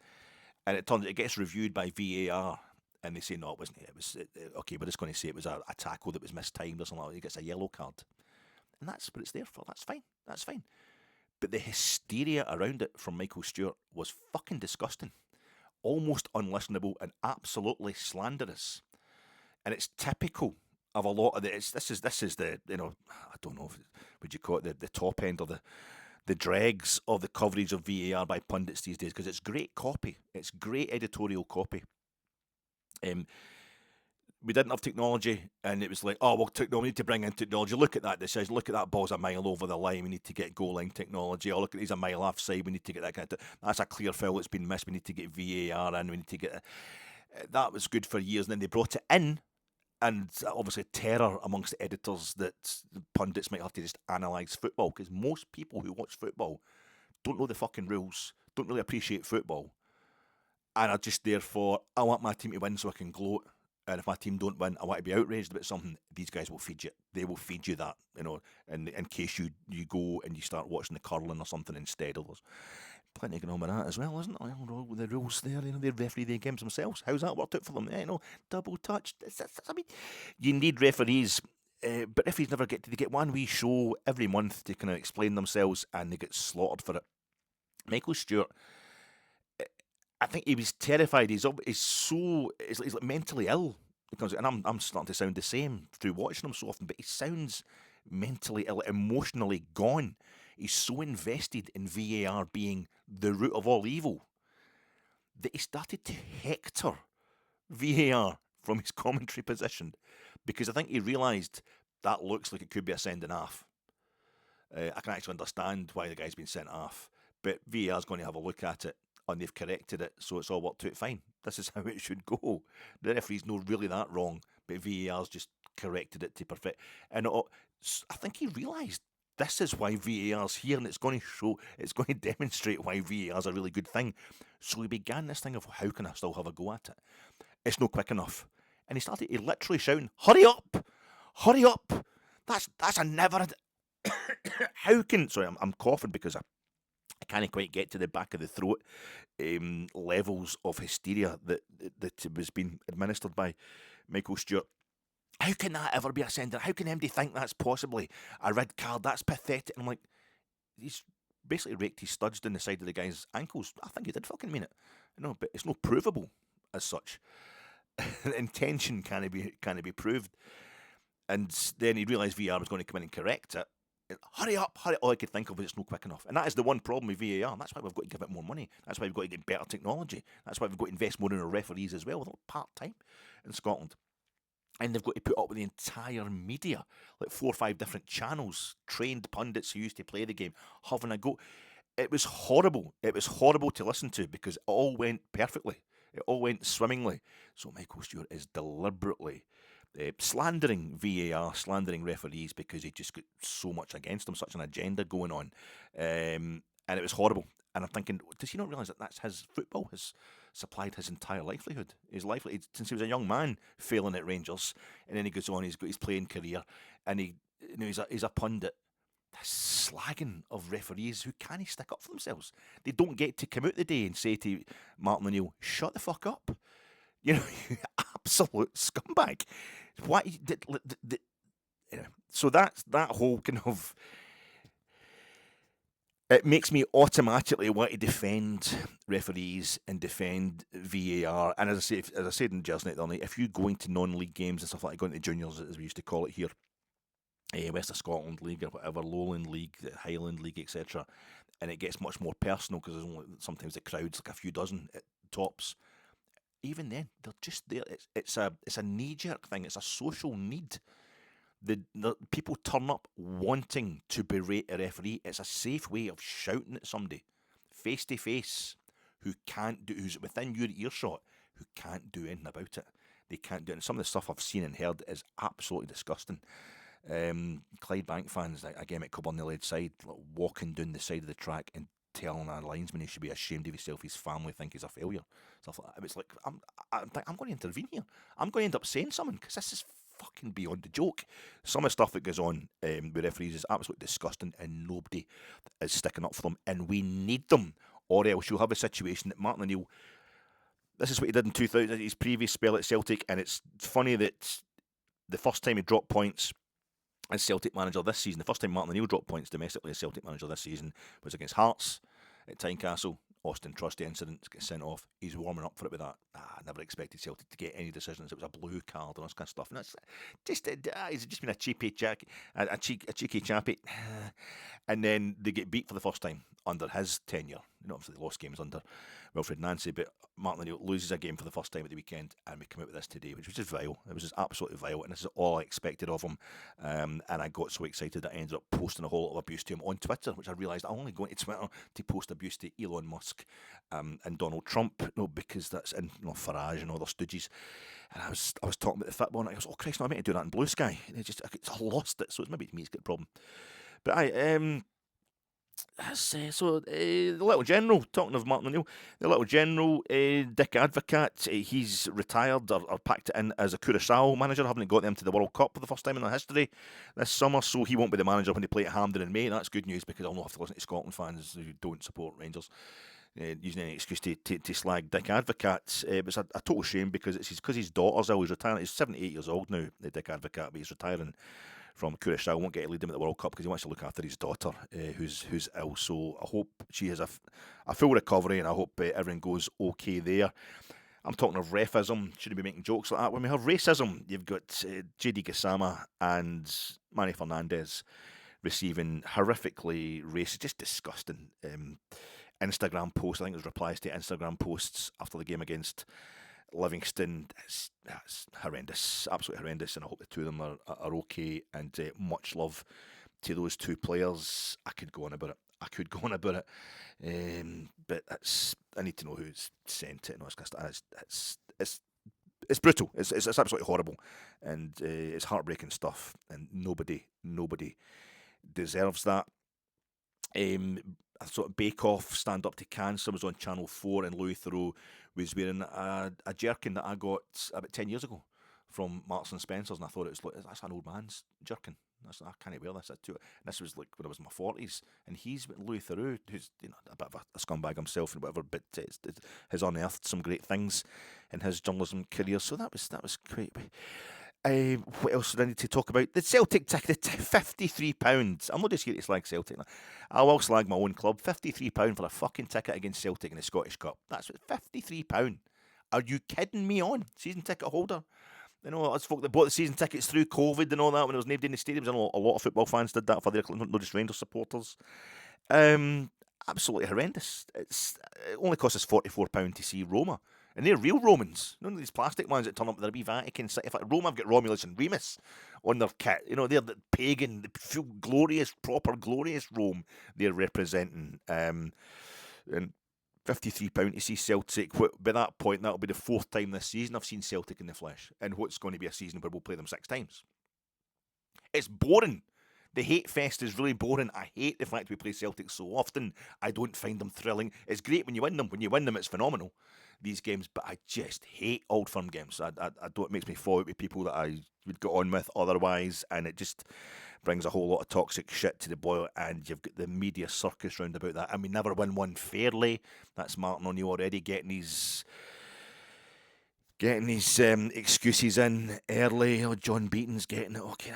and it gets reviewed by VAR, and they say no, it wasn't. Okay, we're just going to say it was a tackle that was mistimed or something like that. He gets a yellow card, and that's what it's there for. That's fine. But the hysteria around it from Michael Stewart was fucking disgusting, almost unlistenable, and absolutely slanderous. And it's typical of a lot of this is the, you know, I don't know, would you call it the top end of the dregs of the coverage of VAR by pundits these days, because it's great copy. It's great editorial copy. We didn't have technology, and it was like, oh, well, we need to bring in technology. Look at that decision. Look at that ball's a mile over the line. We need to get goal line technology. Oh, look at he's a mile offside. We need to get that kind of. That's a clear foul that's been missed. We need to get VAR in. We need to get. That was good for years, and then they brought it in. And obviously terror amongst the editors that the pundits might have to just analyse football, because most people who watch football don't know the fucking rules, don't really appreciate football, and are just there for, I want my team to win so I can gloat, and if my team don't win, I want to be outraged about something. These guys will feed you. They will feed you that, you know, in case you go and you start watching the curling or something instead. There's plenty going on with that as well, isn't there? The rules there, you know, they referee the games themselves. How's that worked out for them? You know, double touch. I mean, you need referees, but referees never they get one wee show every month to kind of explain themselves, and they get slaughtered for it. Michael Stewart, I think he was terrified. He's like mentally ill, because, and I'm starting to sound the same through watching him so often, but he sounds mentally ill, emotionally gone. He's so invested in VAR being the root of all evil that he started to hector VAR from his commentary position, because I think he realised that looks like it could be a sending off. I can actually understand why the guy's been sent off, but VAR's going to have a look at it, and they've corrected it, so it's all worked out fine. This is how it should go. The referee's not really that wrong, but VAR's just corrected it to perfect. And I think he realised this is why VAR's here, and it's going to demonstrate why VAR's a really good thing. So he began this thing of, how can I still have a go at it? It's not quick enough. And he literally shouting, hurry up! Hurry up! That's a never... How can... Sorry, I'm coughing because I can't quite get to the back of the throat levels of hysteria that was being administered by Michael Stewart. How can that ever be a sender? How can anybody think that's possibly a red card? That's pathetic. And I'm like, he's basically raked his studs down the side of the guy's ankles. I think he did fucking mean it. No, but it's not provable as such. Intention can't be proved. And then he realised VR was going to come in and correct it. hurry up, hurry. All I could think of is it's not quick enough. And that is the one problem with VAR. That's why we've got to give it more money. That's why we've got to get better technology. That's why we've got to invest more in our referees as well. They're part-time in Scotland. And they've got to put up with the entire media, like 4 or 5 different channels, trained pundits who used to play the game, having a go. It was horrible. It was horrible to listen to because it all went perfectly. It all went swimmingly. So Michael Stewart is deliberately slandering VAR, slandering referees because he just got so much against him, such an agenda going on. And it was horrible. And I'm thinking, does he not realise that that's his football has supplied his entire livelihood? His livelihood since he was a young man, failing at Rangers, and then he goes on. He's got his playing career, and he's a pundit. This slagging of referees who can't stick up for themselves. They don't get to come out the day and say to Martin O'Neill, "Shut the fuck up." You know, you absolute scumbag. Why? So that's that whole kind of. It makes me automatically want to defend referees and defend VAR. And as I said in Jersey the other night, if you go into non-league games and stuff like that, going to juniors as we used to call it here, West of Scotland League or whatever, Lowland League, Highland League, etc., and it gets much more personal because there's only sometimes the crowd's like a few dozen at tops. Even then, they're just there. It's a knee-jerk thing. It's a social need. The people turn up wanting to berate a referee. It's a safe way of shouting at somebody face to face who's within your earshot, who can't do anything about it. They can't do it. And some of the stuff I've seen and heard is absolutely disgusting. Clydebank fans, again at Cumbernauld side, like, walking down the side of the track and telling our linesman he should be ashamed of himself, his family think he's a failure. Stuff like that. It's like, I'm going to intervene here. I'm going to end up saying something because this is fucking beyond the joke. Some of the stuff that goes on with referees is absolutely disgusting, and nobody is sticking up for them, and we need them, or else you'll have a situation that Martin O'Neill, this is what he did in 2000, his previous spell at Celtic, and it's funny that the first time he dropped points as Celtic manager this season, the first time Martin O'Neill dropped points domestically as Celtic manager this season was against Hearts at Tynecastle. Austin Trusty incident, gets sent off. He's warming up for it with that. I never expected Celtic to get any decisions. It was a blue card and all this kind of stuff. And that's just, he's just been a cheeky chappy. And then they get beat for the first time under his tenure. You know, obviously they lost games under Wilfred Nancy, but Martin O'Neill loses a game for the first time at the weekend, and we come out with this today, which was just vile. It was just absolutely vile, and this is all I expected of him. And I got so excited that I ended up posting a whole lot of abuse to him on Twitter, which I realised I only go into Twitter to post abuse to Elon Musk and Donald Trump, because that's in Farage and other stooges. And I was talking about the football, and I was, oh Christ, no, I meant to do that in Blue Sky. And I lost it, so it's maybe me it's got a problem. But the little general, talking of Martin O'Neill, the little general, Dick ADVOCAAT, he's retired or packed it in as a Curaçao manager, having got them to the World Cup for the first time in their history this summer, so he won't be the manager when they play at Hampden in May. That's good news, because I'll not have to listen to Scotland fans who don't support Rangers using any excuse to slag Dick ADVOCAAT. It's a total shame, because his daughter's ill. He's retiring. He's 78 years old now, Dick ADVOCAAT, but he's retiring from Curaçao. Won't get to lead him at the World Cup because he wants to look after his daughter, who's ill. So I hope she has a full recovery, and I hope everything goes okay there. I'm talking of refism. Shouldn't be making jokes like that. When we have racism, you've got JD Gassama and Manny Fernandez receiving horrifically racist, just disgusting Instagram posts. I think it was replies to Instagram posts after the game against Livingston. It's horrendous, absolutely horrendous, and I hope the two of them are okay, and much love to those two players. I could go on about it, but I need to know who's sent it and all this kind of stuff. It's brutal. It's absolutely horrible, and it's heartbreaking stuff, and nobody deserves that. A sort of bake-off, stand up to cancer, was on Channel 4, and Louis Theroux was wearing a jerkin that I got about 10 years ago from Marks and Spencer's, and I thought it was like, that's an old man's jerkin. I can't wear this. This was like when I was in my 40s, and he's Louis Theroux, who's a bit of a scumbag himself and whatever, but has unearthed some great things in his journalism career. So that was great. What else did I need to talk about? The Celtic ticket, £53. I'm not just here to slag Celtic. I will slag my own club. £53 for a fucking ticket against Celtic in the Scottish Cup. That's £53. Are you kidding me on? Season ticket holder. You know, us folk that bought the season tickets through COVID and all that when there was nobody in the stadiums, and a lot of football fans did that for their club, not just Rangers supporters. Absolutely horrendous. It only costs us £44 to see Roma. And they're real Romans. None of these plastic ones that turn up with their wee Vatican City. In fact, Roma have got Romulus and Remus on their kit. You know, they're the pagan, the full glorious, proper glorious Rome they're representing. And £53 to see Celtic. By that point, that'll be the 4th time this season I've seen Celtic in the flesh. And what's going to be a season where we'll play them 6 times. It's boring. The hate fest is really boring. I hate the fact we play Celtic so often. I don't find them thrilling. It's great when you win them. When you win them, it's phenomenal, these games. But I just hate Old Firm games. I don't. It makes me fall out with people that I would get on with otherwise, and it just brings a whole lot of toxic shit to the boil. And you've got the media circus round about that, and we never win one fairly. That's Martin O'Neill already getting these excuses in early. Oh, John Beaton's getting it. Okay,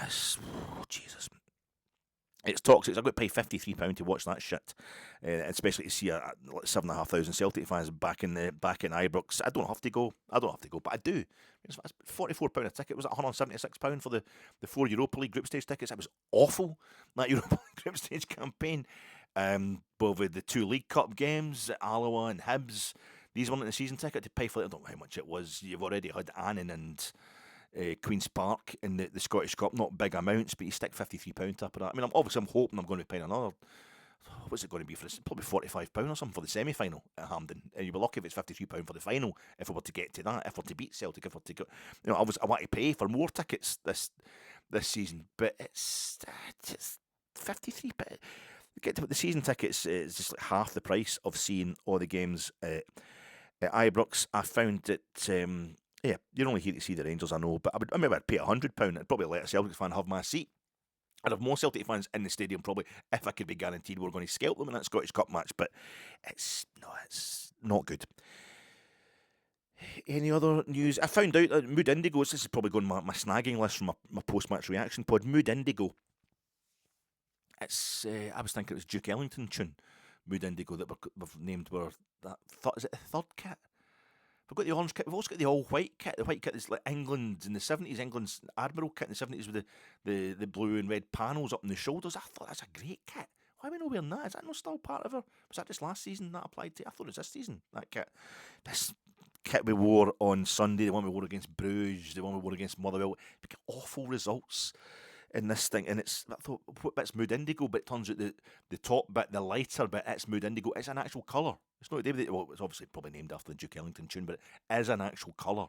Jesus. It's toxic. I've got to pay £53 to watch that shit, especially to see 7,500 Celtic fans back in Ibrox. I don't have to go, but I do. It's £44 a ticket. Was it £176 for the 4 Europa League group stage tickets? It was awful, that Europa League group stage campaign. But with the 2 League Cup games, Alloa and Hibs, these weren't the season ticket to pay for. I don't know how much it was. You've already had Annan and Queen's Park in the Scottish Cup, not big amounts, but you stick £53 top of that. I mean, I'm hoping I'm going to be paying another. What's it going to be for this? Probably £45 or something for the semi-final at Hampden, and you'll be lucky if it's £53 for the final. If we were to get to that, if we're to beat Celtic, if we're to go, I want to pay for more tickets this season, but it's just £53. Get to the season tickets is just like half the price of seeing all the games at Ibrox. I found it. Yeah, you're only here to see the Rangers, I know, but I'd pay £100. I'd probably let a Celtic fan have my seat. I'd have more Celtic fans in the stadium probably if I could be guaranteed we're going to scalp them in that Scottish Cup match, but it's not good. Any other news? I found out that Mood Indigo, this is probably going on my snagging list from my post-match reaction pod, Mood Indigo. It's I was thinking it was Duke Ellington tune, Mood Indigo, that we've named is it the 3rd kit? We've got the orange kit. We've also got the all-white kit. The white kit is like England in the 70s, England's Admiral kit in the 70s with the blue and red panels up on the shoulders. I thought that's a great kit. Why are we not wearing that? Is that not still part of it? Was that just last season that applied to? I thought it was this season, that kit. This kit we wore on Sunday, the one we wore against Bruges, the one we wore against Motherwell, we get awful results in this thing, and I thought, what bit's Mood Indigo? But it turns out the top bit, the lighter bit, it's Mood Indigo. It's an actual colour. It's not well, it's obviously probably named after the Duke Ellington tune, but it is an actual colour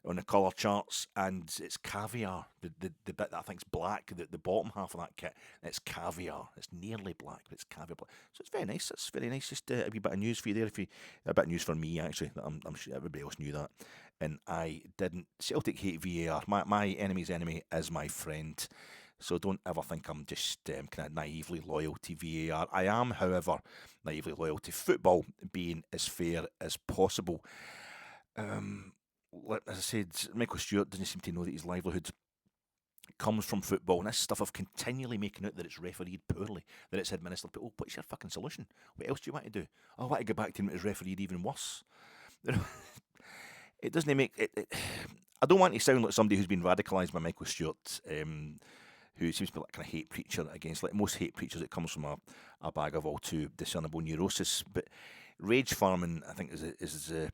on the colour charts, and it's caviar. The bit that I think's black, the bottom half of that kit, it's caviar. It's nearly black, but it's caviar black. So it's very nice. It's very nice. Just a wee bit of news for you there. A bit of news for me actually. I'm sure everybody else knew that, and I didn't. Celtic hate VAR. My enemy's enemy is my friend. So don't ever think I'm just kind of naively loyal to VAR. I am, however, naively loyal to football being as fair as possible. As I said, Michael Stewart doesn't seem to know that his livelihood comes from football, and this stuff of continually making out that it's refereed poorly, that it's administered. But what's your fucking solution? What else do you want to do? I want to go back to him that it's refereed even worse. It doesn't make it. I don't want to sound like somebody who's been radicalised by Michael Stewart. Who seems to be like kind of hate preacher against, like most hate preachers, it comes from a bag of all too discernible neurosis. But rage farming, I think, is a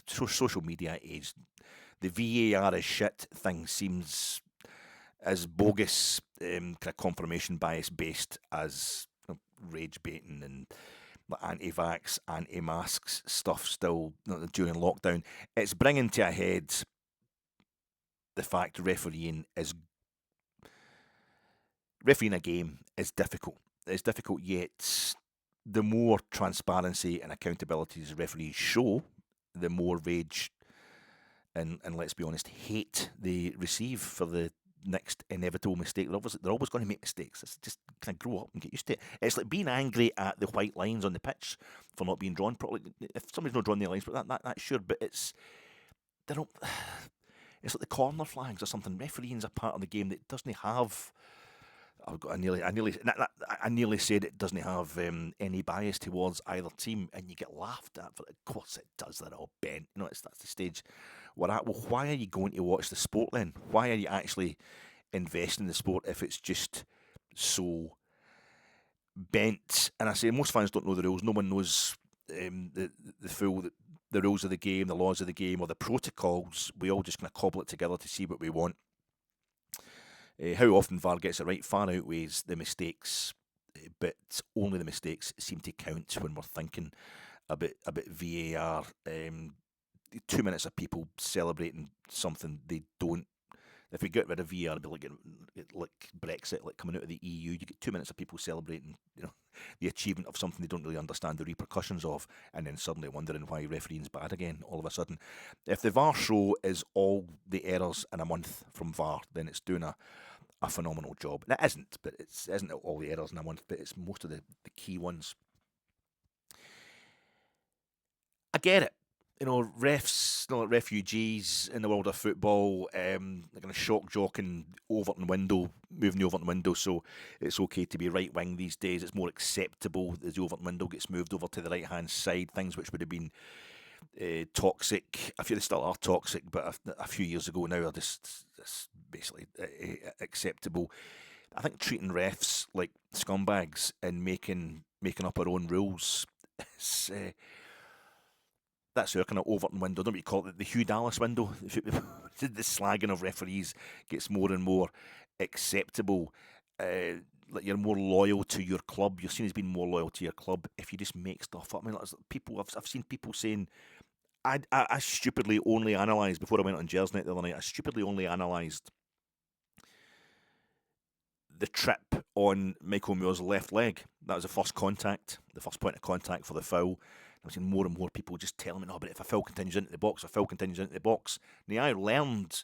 social media age. The VAR is shit thing seems as bogus, kind of confirmation bias based as rage baiting and anti-vax, anti-masks stuff still during lockdown. It's bringing to a head the fact refereeing a game is difficult. It's difficult, yet the more transparency and accountability as referees show, the more rage and let's be honest, hate they receive for the next inevitable mistake. They're always going to make mistakes. It's just kind of grow up and get used to it. It's like being angry at the white lines on the pitch for not being drawn properly. If somebody's not drawn the lines, but that's sure. But it's like the corner flags or something. Refereeing's a part of the game that doesn't have I nearly said it doesn't have any bias towards either team, and you get laughed at for it. Of course it does. They're all bent. That's the stage we're at. Well, why are you going to watch the sport then? Why are you actually investing in the sport if it's just so bent? And I say most fans don't know the rules. No one knows the full the rules of the game, the laws of the game, or the protocols. We all just kind of cobble it together to see what we want. How often VAR gets it right far outweighs the mistakes, but only the mistakes seem to count when we're thinking about VAR. 2 minutes of people celebrating something they don't. If we get rid of VAR, it'd be like Brexit, like coming out of the EU. You get 2 minutes of people celebrating, the achievement of something they don't really understand the repercussions of, and then suddenly wondering why refereeing's bad again all of a sudden. If the VAR show is all the errors in a month from VAR, then it's doing a phenomenal job. And it isn't, but it isn't all the errors in a month, but it's most of the key ones. I get it. Refs, refugees in the world of football, they're going to shock jock and Overton window, moving the Overton window, so it's okay to be right wing these days. It's more acceptable as the Overton window gets moved over to the right hand side. Things which would have been toxic, I feel they still are toxic, but a few years ago now are just basically acceptable. I think treating refs like scumbags and making up our own rules is. That's our kind of Overton window. Don't we call it the Hugh Dallas window? The slagging of referees gets more and more acceptable. Like you're more loyal to your club. You're seen as being more loyal to your club if you just make stuff up. I mean, I've seen people saying, I stupidly only analysed, before I went on Gers Night the other night, I stupidly only analysed the trip on Michael Moore's left leg. That was the first contact, the first point of contact for the foul. I'm seeing more and more people just telling me, no, but if a foul continues into the box, Now, I learned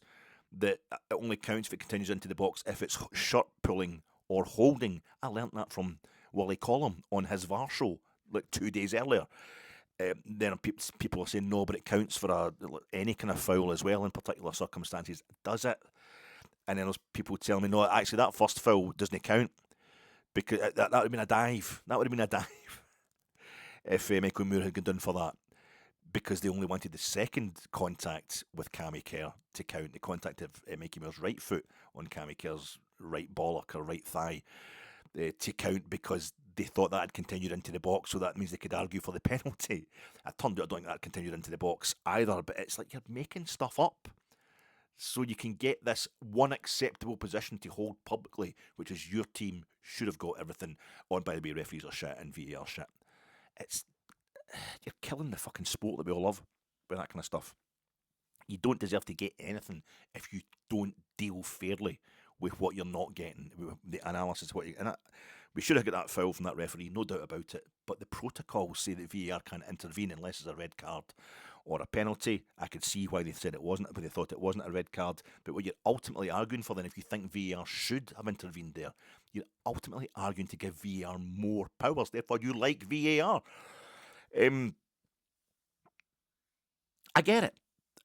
that it only counts if it continues into the box if it's shirt pulling or holding. I learnt that from Willie Collum on his VAR show like 2 days earlier. Then people are saying, no, but it counts for any kind of foul as well in particular circumstances. Does it? And then there's people telling me, no, actually that first foul doesn't count because that would have been a dive. That would have been a dive. If Michael Moore had gone down for that, because they only wanted the second contact with Cammy Kerr to count, the contact of Michael Moore's right foot on Cammy Kerr's right bollock or right thigh to count, because they thought that had continued into the box, so that means they could argue for the penalty. It turned out I don't think that continued into the box either, but it's like you're making stuff up so you can get this one acceptable position to hold publicly, which is your team should have got everything. On, by the way, referees are shit and VAR shit. You're killing the fucking sport that we all love with that kind of stuff. You don't deserve to get anything if you don't deal fairly with what you're not getting, with the analysis of what you. We should have got that foul from that referee, no doubt about it. But the protocols say that VAR can't intervene unless there's a red card or a penalty. I could see why they said it wasn't, but they thought it wasn't a red card. But what you're ultimately arguing for then, if you think VAR should have intervened there, you're ultimately arguing to give VAR more powers. Therefore, you like VAR. I get it.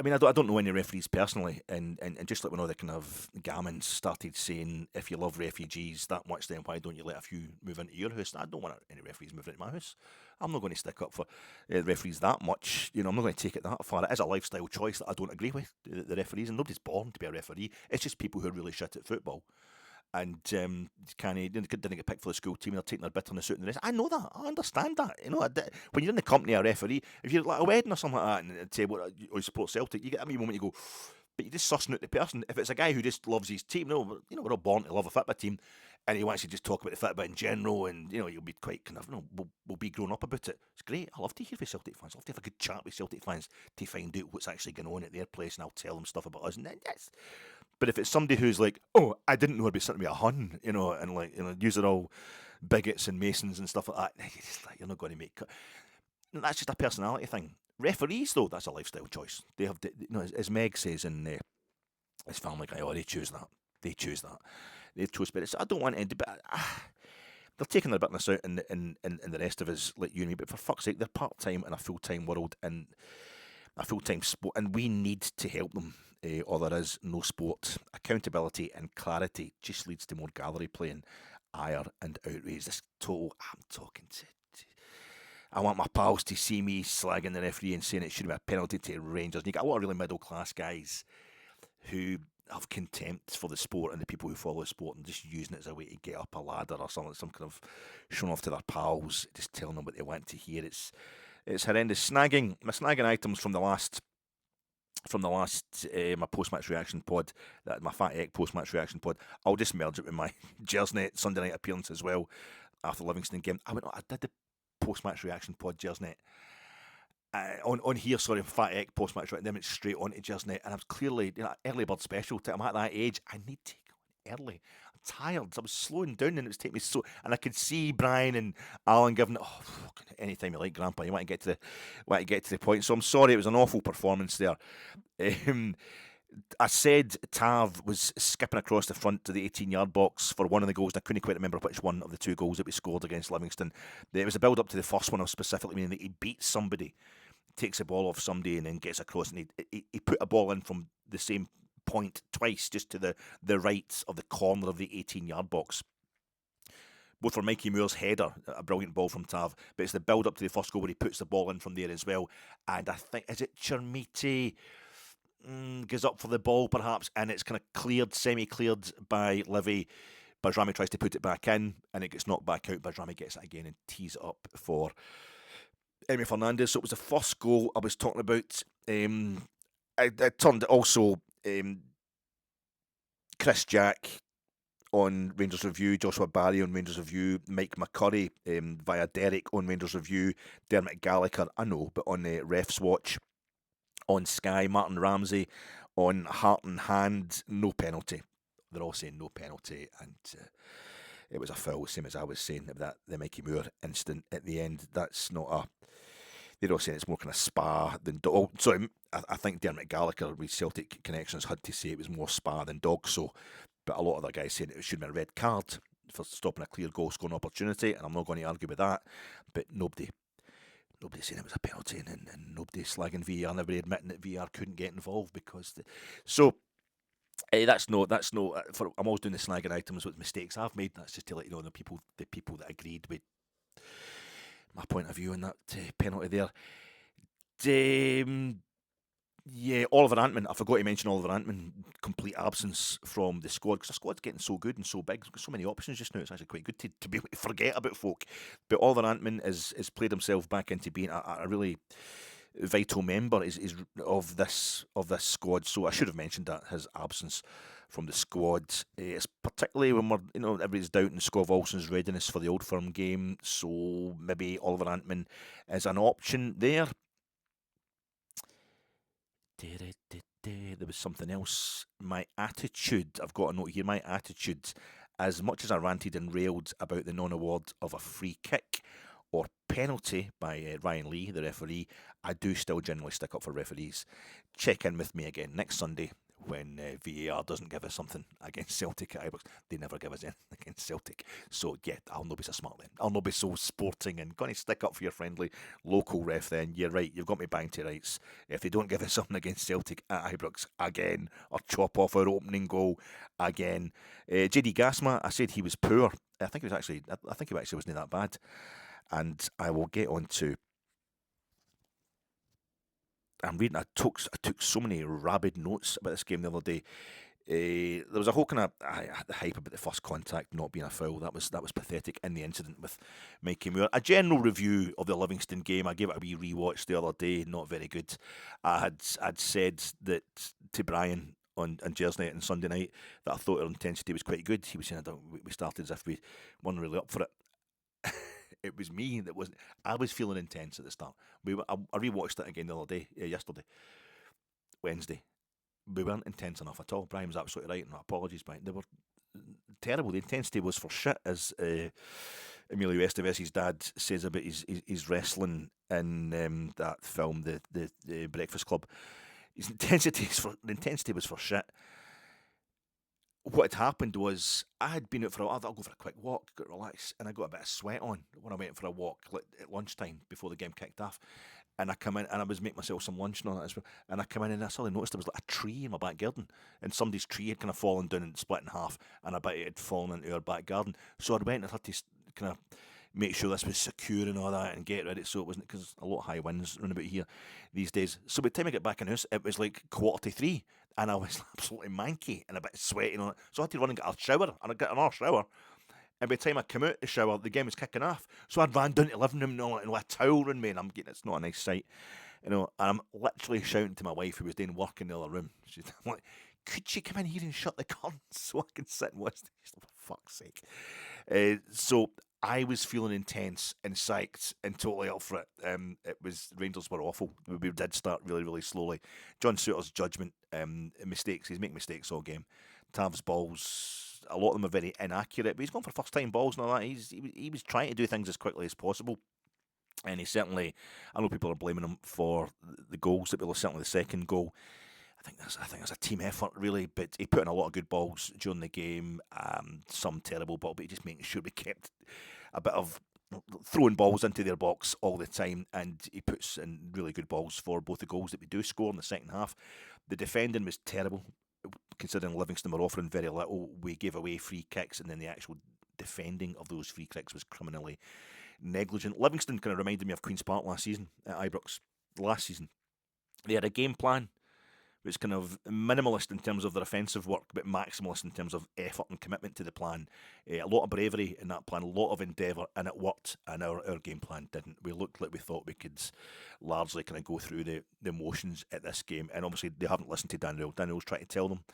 I mean, I don't know any referees personally, and just like when all the kind of gamins started saying, if you love refugees that much, then why don't you let a few move into your house? I don't want any referees moving into my house. I'm not going to stick up for referees that much. I'm not going to take it that far. It is a lifestyle choice that I don't agree with, the referees, and nobody's born to be a referee. It's just people who are really shit at football. And didn't get picked for the school team, they're taking their bitterness out in the rest. I know that. I understand that. When you're in the company of a referee, if you're like a wedding or something like that, and say, or you support Celtic, you get a wee moment you go, but you're just sussing out the person. If it's a guy who just loves his team, we're all born to love a football team, and he wants to just talk about the football in general, and you'll be quite kind of, we'll be grown up about it. It's great. I love to hear from Celtic fans. I love to have a good chat with Celtic fans to find out what's actually going on at their place, and I'll tell them stuff about us. And yes. But if it's somebody who's like, oh, I didn't know I'd be sitting with a Hun, and use it all bigots and Masons and stuff like that, you're not going to make. That's just a personality thing. Referees, though, that's a lifestyle choice. They have, as Meg says in his Family Guy, they choose that. They choose that. They chose spirits. I don't want to, but they're taking their bitterness out in the rest of us, like you and me. But for fuck's sake, they're part time in a full time world, and a full-time sport, and we need to help them, or there is no sport. Accountability and clarity just leads to more gallery playing, ire and outrage. This total, I'm talking to, I want my pals to see me slagging the referee and saying it should have been a penalty to Rangers. And you got a lot of really middle-class guys who have contempt for the sport and the people who follow the sport and just using it as a way to get up a ladder or something, some kind of showing off to their pals, just telling them what they want to hear. It's horrendous. My snagging items from the last my post-match reaction pod, my Fat Egg post-match reaction pod. I'll just merge it with my Jersnet Sunday night appearance as well after the Livingston game. I did the post-match reaction pod Jersnet. On here, sorry, Fat Egg post-match right, and then it's straight on to Jersnet, and I was clearly, early bird special. I'm at that age, I need to go early. I'm tired. I was slowing down, and it was taking me so. And I could see Brian and Alan giving, anytime you like, Grandpa, you want to get to the point. So I'm sorry, it was an awful performance there. I said Tav was skipping across the front to the 18-yard box for one of the goals. I couldn't quite remember which one of the two goals that we scored against Livingston. It was a build-up to the first one. I was specifically meaning that he beats somebody, takes the ball off somebody, and then gets across. And he put a ball in from the same point twice, just to the right of the corner of the 18-yard box. Both for Mikey Moore's header, a brilliant ball from Tav, but it's the build-up to the first goal where he puts the ball in from there as well. And I think, is it Chermiti goes up for the ball perhaps, and it's kind of semi-cleared by Livy. Bajrami tries to put it back in, and it gets knocked back out. Bajrami gets it again and tees it up for Emi Fernandez. So it was the first goal I was talking about. I turned also Chris Jack on Rangers Review, Joshua Barry on Rangers Review, Mike McCurry via Derek on Rangers Review, Dermot Gallagher, I know, but on Refs Watch on Sky, Martin Ramsey on Heart and Hand, no penalty. They're all saying no penalty, and it was a foul, same as I was saying, that the Mikey Moore incident at the end. That's not a... They're all saying it's more kind of spa than dog. Oh, sorry, I think Dermot Gallagher with Celtic connections had to say it was more spa than dog, so... But a lot of other guys saying it should have been a red card for stopping a clear goal-scoring opportunity, and I'm not going to argue with that, but nobody saying it was a penalty, and nobody slagging VAR, nobody admitting that VAR couldn't get involved because... That's no. I'm always doing the snagging items with mistakes I've made. That's just to let you know the people that agreed with my point of view on that penalty there. Yeah, Oliver Antman. I forgot to mention Oliver Antman. Complete absence from the squad because the squad's getting so good and so big. There's got so many options just now. It's actually quite good to be able to forget about folk. But Oliver Antman has played himself back into being a really vital member is of this squad. So I should have mentioned that his absence from the squad. It's particularly when we're everybody's doubting Scott Olsen's readiness for the Old Firm game. So maybe Oliver Antman is an option there. There was something else. My attitude, I've got a note here, my attitude, as much as I ranted and railed about the non-award of a free kick or penalty by Ryan Lee, the referee, I do still generally stick up for referees. Check in with me again next Sunday when VAR doesn't give us something against Celtic at Ibrox. They never give us anything against Celtic. So, yeah, I'll not be so smart then. I'll not be so sporting and going to stick up for your friendly local ref then. You're right, you've got me bang to rights. If they don't give us something against Celtic at Ibrox again, or chop off our opening goal again. JD Gasma, I said he was poor. I think he actually wasn't that bad. And I will get on to... I'm reading. I took so many rabid notes about this game the other day. There was a whole kind of hype about the first contact not being a foul. That was pathetic in the incident with Mikey Moore. A general review of the Livingston game. I gave it a wee rewatch the other day. Not very good. I'd said that to Brian on Jersey and Sunday night that I thought our intensity was quite good. He was saying we started as if we weren't really up for it. It was me that wasn't. I was feeling intense at the start. I rewatched it again the other day, yesterday, Wednesday. We weren't intense enough at all. Brian was absolutely right, and apologies, Brian. They were terrible. The intensity was for shit, as Emilio Esteves' dad says about his wrestling in that film, the Breakfast Club. The intensity was for shit. What had happened was I had been out for I'll go for a quick walk, go relax, and I got a bit of sweat on when I went for a walk at lunchtime before the game kicked off. And I come in and I was making myself some lunch and all that as well. And I come in and I suddenly noticed there was like a tree in my back garden. And somebody's tree had kind of fallen down and split in half. And I bet it had fallen into our back garden. So I went and had to kind of make sure this was secure and all that and get ready so it wasn't, because a lot of high winds running about here these days. So by the time I got back in the house, it was like 2:45 and I was absolutely manky and a bit sweaty on it. So I had to run and get a shower, and I got another shower. And by the time I came out the shower, the game was kicking off. So I ran down to the living room and all, and with a towel around me, and I'm getting, it's not a nice sight, and I'm literally shouting to my wife who was doing work in the other room. She's like, could she come in here and shut the curtains so I can sit and watch this? She's like, for fuck's sake. So I was feeling intense and psyched and totally up for it. Rangers were awful. We did start really, really slowly. John Souttar's judgment, mistakes. He's making mistakes all game. Tav's balls, a lot of them are very inaccurate, but he's going for first time balls and all that. He was trying to do things as quickly as possible. And he certainly, I know people are blaming him for the goals that we lost, certainly the second goal. I think that's a team effort, really, but he put in a lot of good balls during the game, some terrible ball, but he just making sure we kept a bit of throwing balls into their box all the time, and he puts in really good balls for both the goals that we do score in the second half. The defending was terrible, considering Livingston were offering very little. We gave away free kicks, and then the actual defending of those free kicks was criminally negligent. Livingston kind of reminded me of Queen's Park last season at Ibrox. Last season, they had a game plan which kind of minimalist in terms of their offensive work, but maximalist in terms of effort and commitment to the plan. A lot of bravery in that plan, a lot of endeavour, and it worked, and our game plan didn't. We looked like we thought we could largely kind of go through the motions at this game, and obviously they haven't listened to Daniel. Daniel's trying to tell them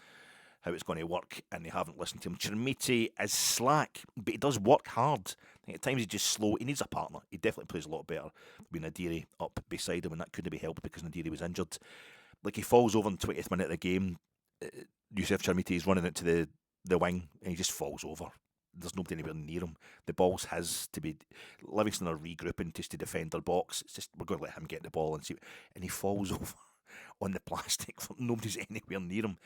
how it's going to work, and they haven't listened to him. Chermiti is slack, but he does work hard. I think at times he's just slow. He needs a partner. He definitely plays a lot better with Nadiri up beside him, and that couldn't be helped because Nadiri was injured. Like, he falls over in the 20th minute of the game. Youssef Chermiti is running into the wing, and he just falls over. There's nobody anywhere near him. The ball's his to be. Livingston are regrouping just to defend their box. It's just, we're going to let him get the ball and see. And he falls over on the plastic. Nobody's anywhere near him.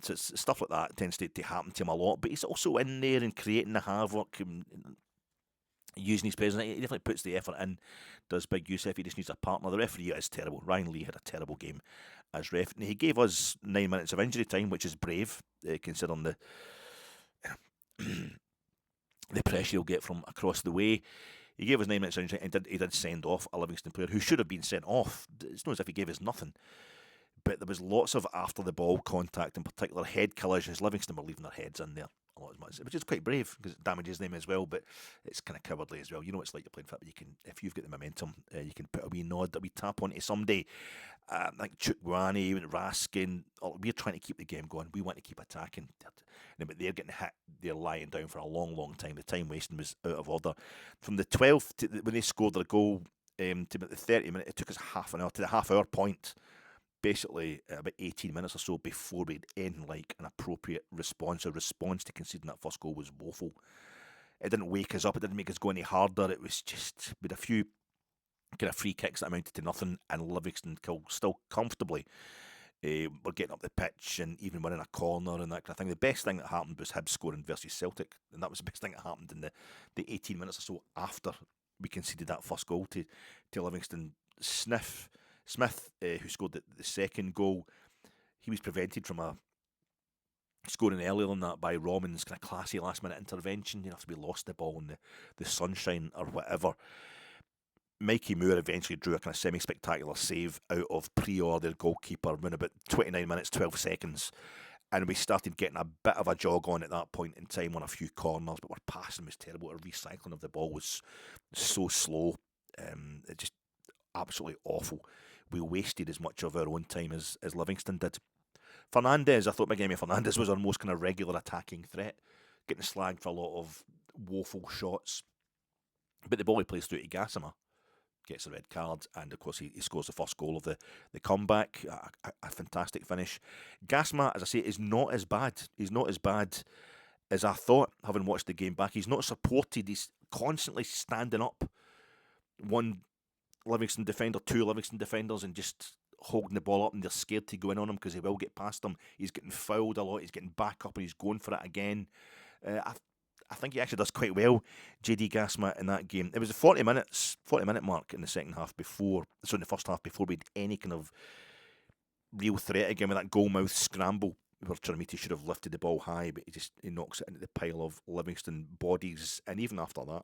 So it's stuff like that tends to happen to him a lot. But he's also in there and creating the havoc and using his presence. He definitely puts the effort in, does Big Youssef. He just needs a partner. The referee is terrible. Ryan Lee had a terrible game as ref. And he gave us 9 minutes of injury time, which is brave, considering the the pressure he'll get from across the way. He gave us 9 minutes of injury and he did send off a Livingston player who should have been sent off. It's not as if he gave us nothing. But there was lots of after the ball contact, in particular head collisions. Livingston were leaving their heads in there a lot as much, which is quite brave because it damages them as well, but it's kind of cowardly as well. You know, it's like you're playing football. You can, if you've got the momentum, you can put a wee nod, a wee tap onto somebody. Like Chukwuani and Raskin, we're trying to keep the game going. We want to keep attacking. But they're getting hit. They're lying down for a long, long time. The time wasting was out of order. From the 12th to when they scored their goal to about the 30 minute, it took us half an hour to the half-hour point. Basically, about 18 minutes or so before we'd end like an appropriate response. Our response to conceding that first goal was woeful. It didn't wake us up. It didn't make us go any harder. It was just with a few kind of free kicks that amounted to nothing, and Livingston still comfortably were getting up the pitch and even winning a corner and that kind of thing. The best thing that happened was Hibs scoring versus Celtic, and that was the best thing that happened in the 18 minutes or so after we conceded that first goal to Livingston. Smith, who scored the second goal, he was prevented from scoring earlier than that by Roman's kind of classy last-minute intervention. After we lost the ball in the sunshine or whatever. Mikey Moore eventually drew a kind of semi-spectacular save out of Prior, their goalkeeper, in about 29 minutes, 12 seconds. And we started getting a bit of a jog on at that point in time on a few corners, but our passing was terrible. Our recycling of the ball was so slow. It just absolutely awful. We wasted as much of our own time as Livingston did. Fernandes, I thought Miguel Fernandes was our most kind of regular attacking threat, getting slagged for a lot of woeful shots. But the ball he plays through to Gassama, gets a red card, and of course he scores the first goal of the comeback. A fantastic finish. Gassama, as I say, is not as bad. He's not as bad as I thought, having watched the game back. He's not supported. He's constantly standing up. One Livingston defender, two Livingston defenders, and just holding the ball up, and they're scared to go in on him because he will get past them. He's getting fouled a lot. He's getting back up and he's going for it again. I I think he actually does quite well, JD Gasmat, in that game. It was the 40-minute mark in the second half in the first half before we had any kind of real threat again with that goalmouth scramble where Chermiti should have lifted the ball high, but he knocks it into the pile of Livingston bodies. And even after that,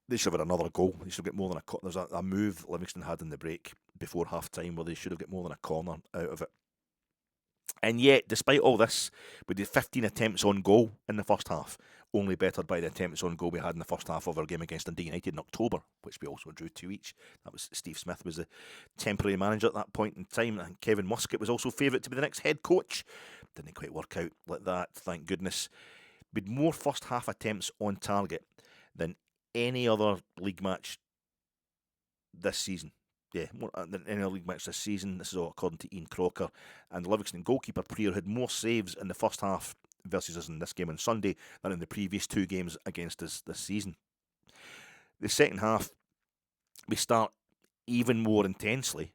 they should have had another goal. They should have got more than there's a move Livingston had in the break before half time where they should have got more than a corner out of it. And yet, despite all this, we did 15 attempts on goal in the first half, only bettered by the attempts on goal we had in the first half of our game against Dundee United in October, which we also drew 2 each. That was Steve Smith was the temporary manager at that point in time, and Kevin Muscat was also favourite to be the next head coach. Didn't quite work out like that, thank goodness. We had more first half attempts on target than any other league match this season. Yeah, more than any other league match this season. This is all according to Ian Crocker. And the Livingston goalkeeper Prior had more saves in the first half versus us in this game on Sunday than in the previous 2 games against us this season. The second half, we start even more intensely,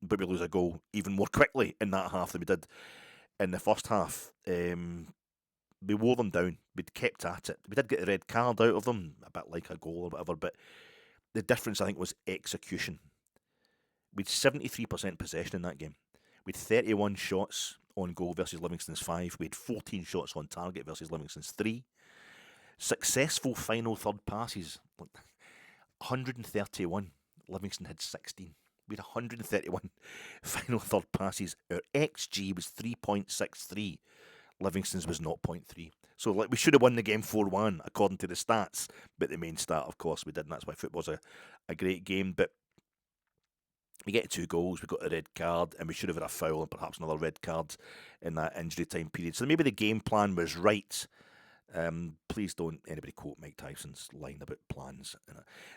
but we lose a goal even more quickly in that half than we did in the first half. We wore them down. We'd kept at it. We did get the red card out of them, a bit like a goal or whatever, but the difference, I think, was execution. We had 73% possession in that game. We had 31 shots on goal versus Livingston's 5. We had 14 shots on target versus Livingston's 3. Successful final third passes, 131. Livingston had 16. We had 131 final third passes. Our XG was 3.63. Livingston's was 0.3. So we should have won the game 4-1 according to the stats. But the main stat, of course, we didn't. That's why football's a great game. But we get 2 goals, we got a red card, and we should have had a foul and perhaps another red card in that injury time period. So maybe the game plan was right. Please don't anybody quote Mike Tyson's line about plans.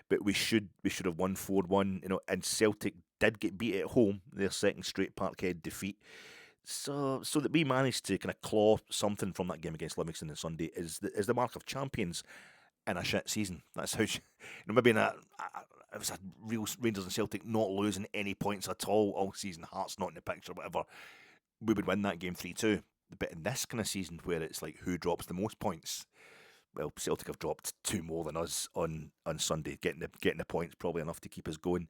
But we should have won 4-1. And Celtic did get beat at home, their second straight Parkhead defeat. So that we managed to kind of claw something from that game against Livingston on Sunday is the mark of champions in a shit season. That's how maybe in it was a real Rangers and Celtic not losing any points at all season, Hearts not in the picture, whatever, we would win that game 3-2. But in this kind of season where it's like who drops the most points, well, Celtic have dropped 2 more than us on Sunday, getting the points probably enough to keep us going.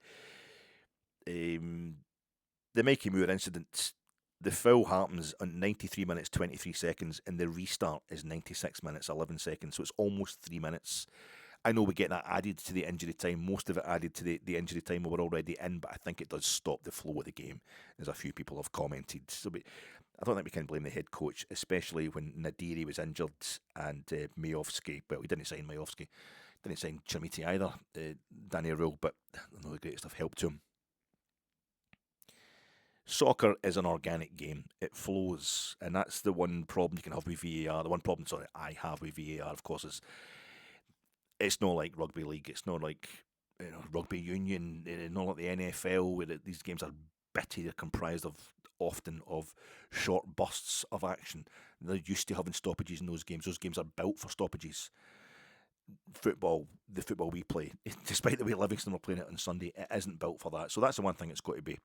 The Mikey Moore incident, the foul happens on 93 minutes 23 seconds and the restart is 96 minutes 11 seconds, so it's almost 3 minutes. I know we get that added to the injury time, most of it added to the injury time when we're already in, but I think it does stop the flow of the game, as a few people have commented. So I don't think we can blame the head coach, especially when Nadiri was injured and Majovski, well, he didn't sign Majovski, didn't sign Chermiti either, Danny Rule, but I know the greatest of help to him. Soccer is an organic game. It flows, and that's the one problem you can have with VAR. The one problem, I have with VAR, of course, is it's not like rugby league. It's not like rugby union. It's not like the NFL, where these games are bitty. They're comprised often of short bursts of action. They're used to having stoppages in those games. Those games are built for stoppages. The football we play, despite the way Livingston were playing it on Sunday, it isn't built for that. So that's the one thing it's got to be.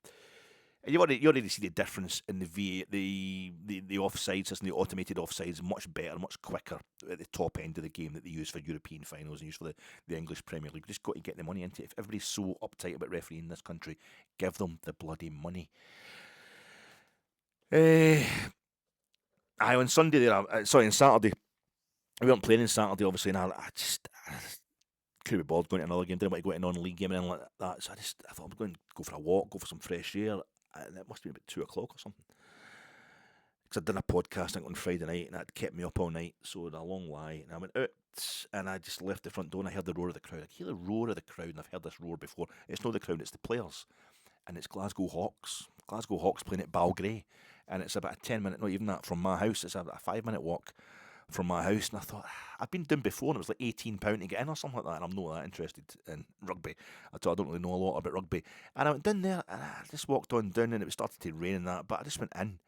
You already see the difference in the offside system, the automated offsides, much better, much quicker at the top end of the game that they use for European finals and use for the English Premier League. We've just got to get the money into it. If everybody's so uptight about refereeing in this country, give them the bloody money. On Sunday on Saturday, we weren't playing on Saturday, obviously, and I couldn't be bothered going to another game. Didn't want to go to a non-league game and anything like that. So I thought I'm going to go for a walk, go for some fresh air. And it must have been about 2 o'clock or something. Because I'd done a podcast on Friday night and that kept me up all night. So a long lie. And I went out and I just left the front door and I heard the roar of the crowd. I hear the roar of the crowd, and I've heard this roar before. It's not the crowd, it's the players. And it's Glasgow Hawks. Glasgow Hawks playing at Balgrey. And it's about a 10-minute, not even that, from my house. It's a 5-minute walk from my house. And I thought, I've been down before and it was like £18 to get in or something like that. And I'm not that interested in rugby. I don't really know a lot about rugby. And I went down there and I just walked on down and it was starting to rain and that. But I just went in.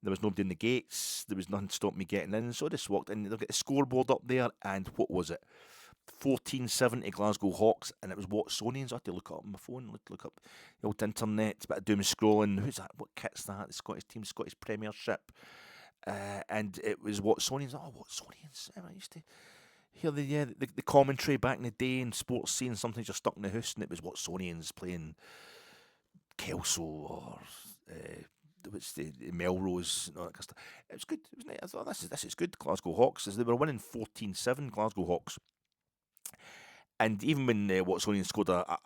There was nobody in the gates. There was nothing to stop me getting in. So I just walked in. They've got the scoreboard up there. And what was it? 14-7 to Glasgow Hawks. And it was Watsonians. I had to look up on my phone. Look up the old internet. It's a bit of doom scrolling. Who's that? What kit's that? The Scottish team, Scottish Premiership. and it was Watsonians. Oh, Watsonians! I used to hear the commentary back in the day in sports scene. Sometimes you're stuck in the house, and it was Watsonians playing Kelso or what's the Melrose and all that kind of stuff. It was good. It was nice. I thought this is good. Glasgow Hawks, as they were winning 14-7. Glasgow Hawks. And even when Watsonian scored a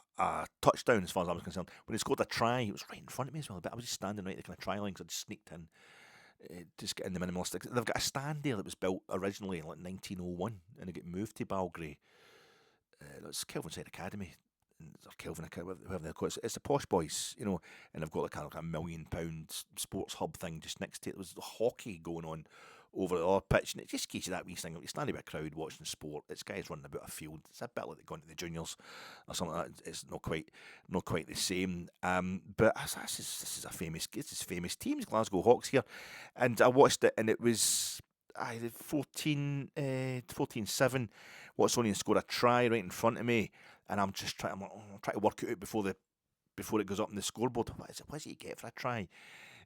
touchdown, as far as I was concerned, when he scored a try, it was right in front of me as well. But I was just standing right at the kind of try line, because I just sneaked in, just getting the minimalistic. They've got a stand there that was built originally in like 1901, and it got moved to Balgrey. That's Kelvinside Academy, or Kelvin Academy, whatever they call it. It's the Posh Boys, you know, and they've got like a £1 million sports hub thing just next to it. There was hockey going on over the other pitch, and it just gives you that wee thing. You stand with a crowd watching sport. It's guys running about a field. It's a bit like they're going to the juniors or something like that. It's not quite the same. But this is a famous teams, Glasgow Hawks here, and I watched it, and it was 14-7. Watsonian scored a try right in front of me, and I'm just trying to work it out before it goes up on the scoreboard. What does he get for a try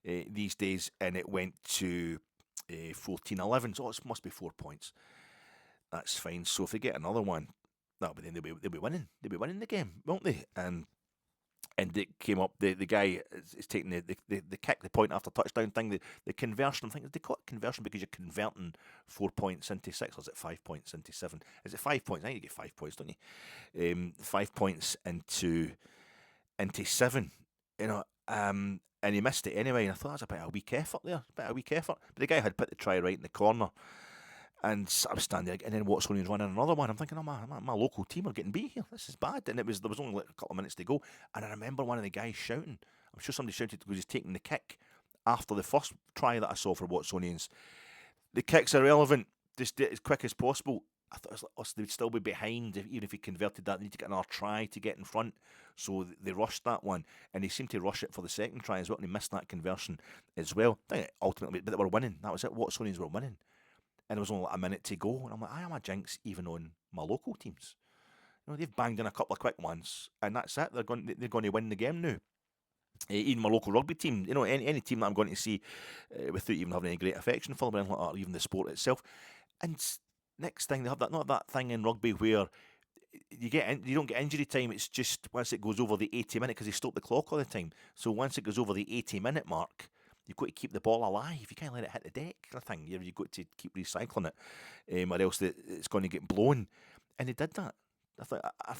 these days? And it went to 14-11, so it must be 4 points. That's fine. So if they get another one, no, but then they'll be winning. They'll be winning the game, won't they? And it came up. The guy is taking the kick, the point after touchdown thing, the conversion. I'm thinking, they call it conversion because you're converting 4 points into 6, or is it 5 points into 7? Is it 5 points? I think you get 5 points, don't you? 5 points into 7. You know. And he missed it anyway, and I thought, that's a bit of a weak effort there. But the guy had put the try right in the corner, and I was standing there, and then Watsonian was running another one. I'm thinking, my local team are getting beat here. This is bad. And there was only like a couple of minutes to go, and I remember one of the guys shouting. I'm sure somebody shouted because he's taking the kick after the first try that I saw for Watsonians. The kicks are irrelevant. Just as quick as possible. I thought it was like, they'd still be behind, even if he converted that. They need to get another try to get in front. So they rushed that one, and he seemed to rush it for the second try as well, and he missed that conversion as well. I think ultimately, but they were winning. That was it. Watsonians were winning, and there was only like a minute to go, and I'm like, I am a jinx even on my local teams. You know, they've banged in a couple of quick ones, and that's it. They're going to win the game now. Even my local rugby team, you know, any team that I'm going to see without even having any great affection for them, like that, or even the sport itself. And next thing, they have that thing in rugby where you don't get injury time. It's just once it goes over the 80-minute, because they stop the clock all the time. So once it goes over the 80-minute mark, you've got to keep the ball alive. You can't let it hit the deck, kind of thing. You've got to keep recycling it, or else it's going to get blown. And they did that. I thought I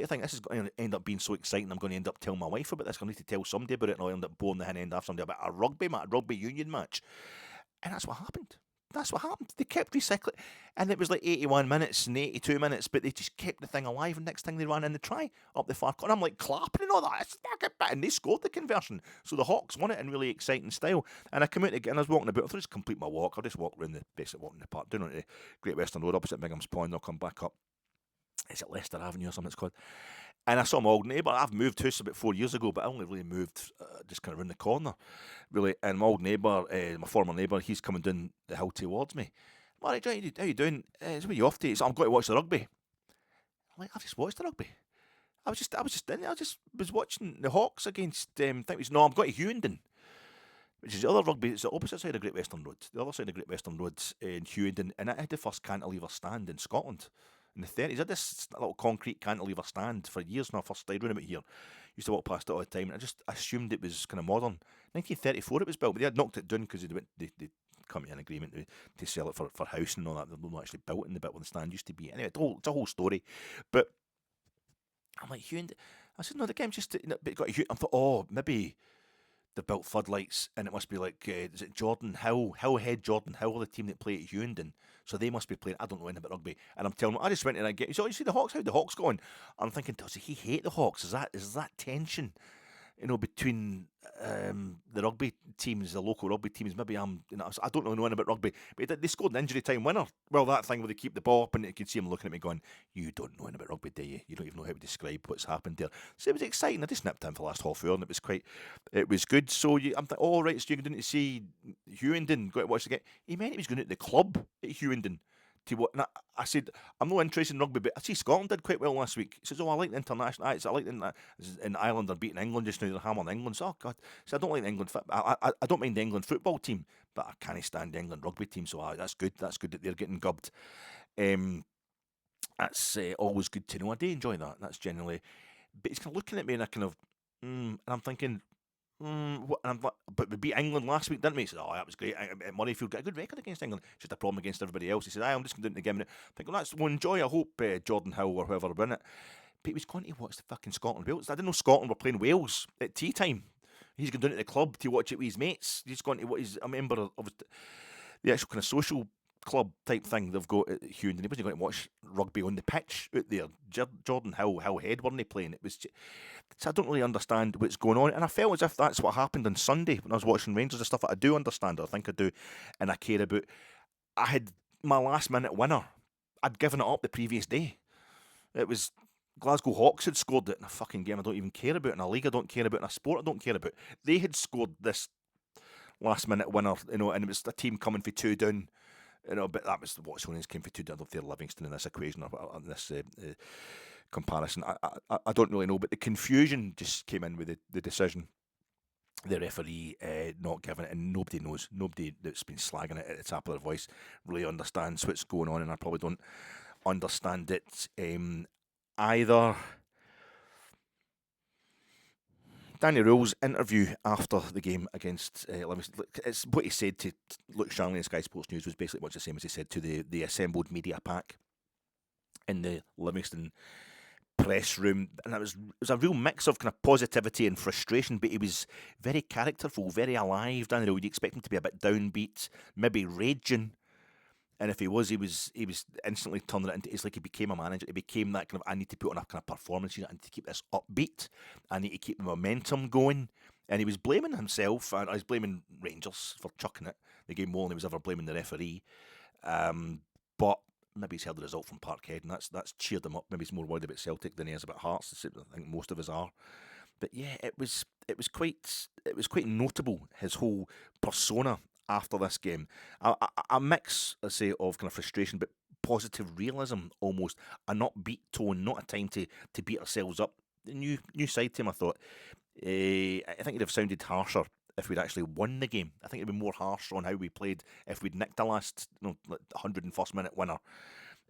think this is going to end up being so exciting. I'm going to end up telling my wife about this. I'm going to need to tell somebody about it, and I'll end up blowing the hen end off somebody about a rugby union match. And that's what happened. They kept recycling, and it was like 81 minutes and 82 minutes, but they just kept the thing alive. And next thing, they ran in the try up the far corner. I'm like clapping and all that. And they scored the conversion. So the Hawks won it in really exciting style. And I come out again. I was walking about. I thought, just complete my walk. I'll just walk around the basic walk in the park, down on the Great Western Road opposite Bingham's Pond. I'll come back up. Is it Leicester Avenue or something it's called? And I saw my old neighbour. I've moved house about 4 years ago, but I only really moved just kind of around the corner, really. And my old neighbour, my former neighbour, he's coming down the hill towards me. All right, Johnny, how you doing? So where you off to? So I'm going to watch the rugby. I'm like, I've just watched the rugby. I was just in there. I just was watching the Hawks against. I'm going to Hughenden, which is the other rugby. It's the opposite side of Great Western Road. The other side of Great Western Road in Hughenden, and I had the first cantilever stand in Scotland. In the 30s, I had this little concrete cantilever stand for years when I first started running about here. Used to walk past it all the time, and I just assumed it was kind of modern. 1934 it was built, but they had knocked it down because they come to an agreement to sell it for housing and all that. They're not actually built in the bit where the stand used to be. Anyway, it's a whole story. But I'm like, I said, no, the game's just got a I thought, maybe they built floodlights, and it must be like, is it Jordan Hill? Hillhead Jordan Hill, the team that play at Hughenden. So they must be playing. I don't know anything about rugby. And I'm telling him, I just went in and so you see the Hawks? How'd the Hawks going? I'm thinking, does he hate the Hawks? Is that tension, between the rugby teams, the local rugby teams? Maybe I don't really know anything about rugby, but they scored an injury time winner. Well, that thing where they keep the ball up, and you can see him looking at me going, you don't know anything about rugby, do you? You don't even know how to describe what's happened there. So it was exciting. I just nipped in for the last half hour, and it was good. So I'm thinking, oh, right, so you're going to see Hughenden, go to watch the game. He meant he was going to the club at Hughenden. And I said, I'm not interested in rugby, but I see Scotland did quite well last week. He says, I like the international. I like in Ireland, they're beating England just now. They're hammering England. So, oh God. So I don't like the England. I don't mind the England football team, but I can't stand the England rugby team, so that's good. That's good that they're getting gubbed. That's always good to know. I do enjoy that. That's generally, but he's kind of looking at me and I kind of, and I'm thinking, what? And I'm like, but we beat England last week, didn't we? He said, oh, that was great. Murrayfield got a good record against England. Just a problem against everybody else. He said, I'm just going to do it again. I think, well, that's one enjoy. I hope Jordan Hill or whoever win it. But he was going to watch the fucking Scotland Wales. I didn't know Scotland were playing Wales at tea time. He's going down to the club to watch it with his mates. He's going to what he's a member of the actual kind of social club type thing they've got at Hume, and he wasn't going to watch rugby on the pitch out there. Jordan Hill Head weren't they playing? It was just, so I don't really understand what's going on, and I felt as if that's what happened on Sunday when I was watching Rangers and stuff that I do understand, or I think I do, and I care about. I had my last minute winner. I'd given it up the previous day. It was Glasgow Hawks had scored it in a fucking game I don't even care about, in a league I don't care about, in a sport I don't care about. They had scored this last minute winner, and it was a team coming for 2 down. But that was what's when came for 2 down. I don't feel Livingston in this equation or in this comparison. I don't really know, but the confusion just came in with the decision. The referee not giving it, and nobody knows. Nobody that's been slagging it at the top of their voice really understands what's going on, and I probably don't understand it either. Danny Rowell's interview after the game against Livingston, it's what he said to Luke Shanley in Sky Sports News was basically much the same as he said to the assembled media pack in the Livingston press room, and it was a real mix of kind of positivity and frustration, but he was very characterful, very alive. Danny Rowell, you'd expect him to be a bit downbeat, maybe raging. And if he was instantly turning it into, it's like he became a manager. He became that kind of, I need to put on a kind of performance unit, I need to keep this upbeat, I need to keep the momentum going. And he was blaming himself, and I was blaming Rangers for chucking it the game more than he was ever blaming the referee. But maybe he's heard the result from Parkhead, and that's cheered him up. Maybe he's more worried about Celtic than he is about Hearts. I think most of us are. But yeah, it was quite notable, his whole persona after this game. A mix, I say, of kind of frustration, but positive realism almost. An upbeat tone, not a time to beat ourselves up. The new side to him, I thought. I think he'd have sounded harsher if we'd actually won the game. I think it'd be more harsh on how we played if we'd nicked the last 101st minute winner.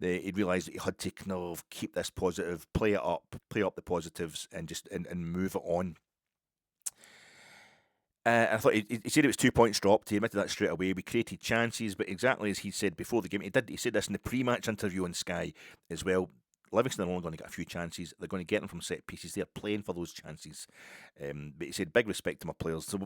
He'd realised that he had to kind of keep this positive, play up the positives, and just and move it on. I thought he said it was 2 points dropped. He admitted that straight away. We created chances, but exactly as he said before the game, he said this in the pre-match interview on Sky as well. Livingston are only going to get a few chances. They're going to get them from set pieces. They're playing for those chances. But he said, big respect to my players. So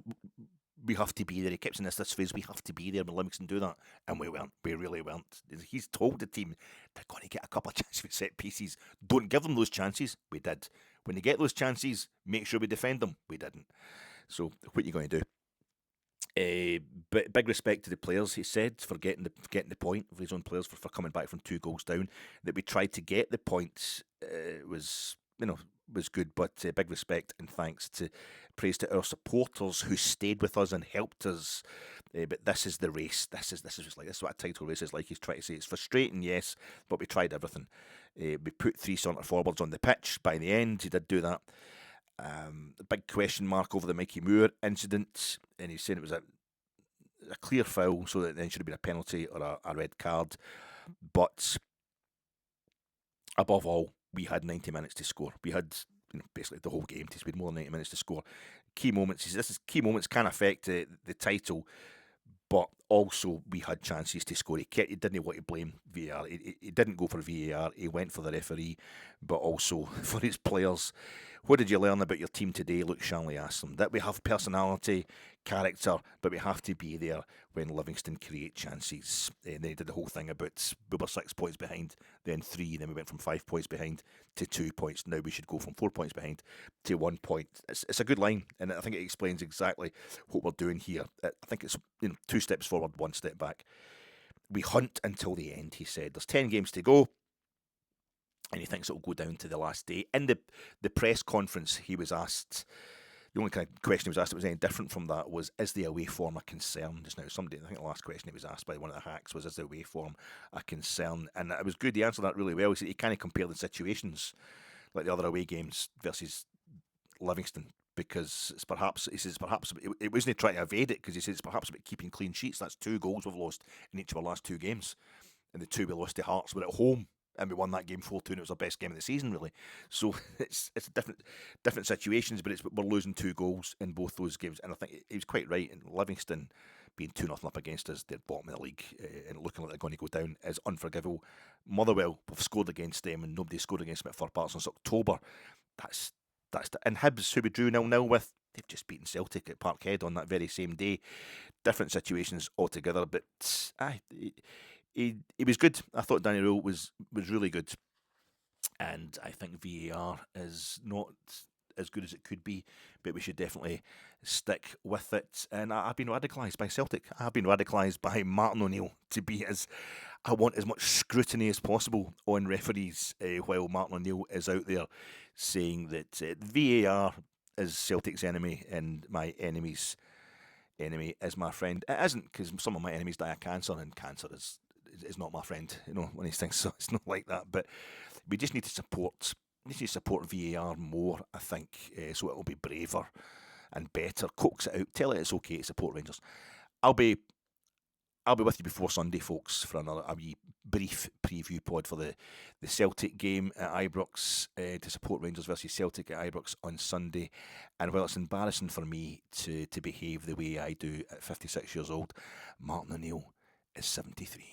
we have to be there. He kept saying this phrase, we have to be there when Livingston do that. And we weren't. We really weren't. He's told the team they're going to get a couple of chances with set pieces. Don't give them those chances. We did. When they get those chances, make sure we defend them. We didn't. So what are you going to do? But big respect to the players, he said, for getting the point, for his own players, for coming back from 2 goals down. That we tried to get the points was good, but big respect and thanks to praise to our supporters who stayed with us and helped us. But this is the race. This is what a title race is like. He's trying to say it's frustrating, yes, but we tried everything. We put 3 centre forwards on the pitch. By the end, he did do that. The big question mark over the Mikey Moore incident, and he's saying it was a clear foul, so that then should have been a penalty or a red card. But above all, we had 90 minutes to score. We had basically the whole game. We had more than 90 minutes to score. Key moments. He says key moments can affect the title, but also we had chances to score. He didn't want to blame VAR. He didn't go for VAR. He went for the referee, but also for his players. What did you learn about your team today? Luke Shanley asked them. That we have personality, character, but we have to be there when Livingston create chances. And then he did the whole thing about we were 6 points behind, then 3, then we went from 5 points behind to 2 points. Now we should go from 4 points behind to 1 point. It's a good line, and I think it explains exactly what we're doing here. I think it's 2 steps forward, 1 step back. We hunt until the end, he said. There's 10 games to go. And he thinks it'll go down to the last day. In the press conference, he was asked, the only kind of question he was asked that was any different from that was, is the away form a concern? Just now, I think the last question he was asked by one of the hacks was, is the away form a concern? And it was good, he answered that really well. He said he kind of compared the situations, like the other away games versus Livingston. because it's perhaps, he says, perhaps it wasn't trying to evade it, because he says it's perhaps about keeping clean sheets. That's 2 goals we've lost in each of our last 2 games, and the 2 we lost to Hearts were at home, and we won that game 4-2, and it was our best game of the season, really. So it's different situations, but we're losing 2 goals in both those games, and I think he was quite right. And Livingston being 2-0 up against us, they're bottom of the league, and looking like they're going to go down is unforgivable. Motherwell, we've scored against them, and nobody scored against them at Fir Park since October. And Hibs, who we drew 0-0 with, they've just beaten Celtic at Parkhead on that very same day. Different situations altogether, but he was good. I thought Danny Rule was really good, and I think VAR is not as good as it could be, but we should definitely stick with it. And I've been radicalised by Celtic. I've been radicalised by Martin O'Neill to be I want as much scrutiny as possible on referees, while Martin O'Neill is out there saying that VAR is Celtic's enemy and my enemy's enemy is my friend. It isn't, because some of my enemies die of cancer, and cancer is not my friend, one of these things. So it's not like that. But we just need to support VAR more, I think, so it will be braver and better. Coax it out. Tell it it's okay to support Rangers. I'll be with you before Sunday, folks, for a wee brief preview pod for the Celtic game at Ibrox, to support Rangers versus Celtic at Ibrox on Sunday. And while it's embarrassing for me to behave the way I do at 56 years old, Martin O'Neill is 73.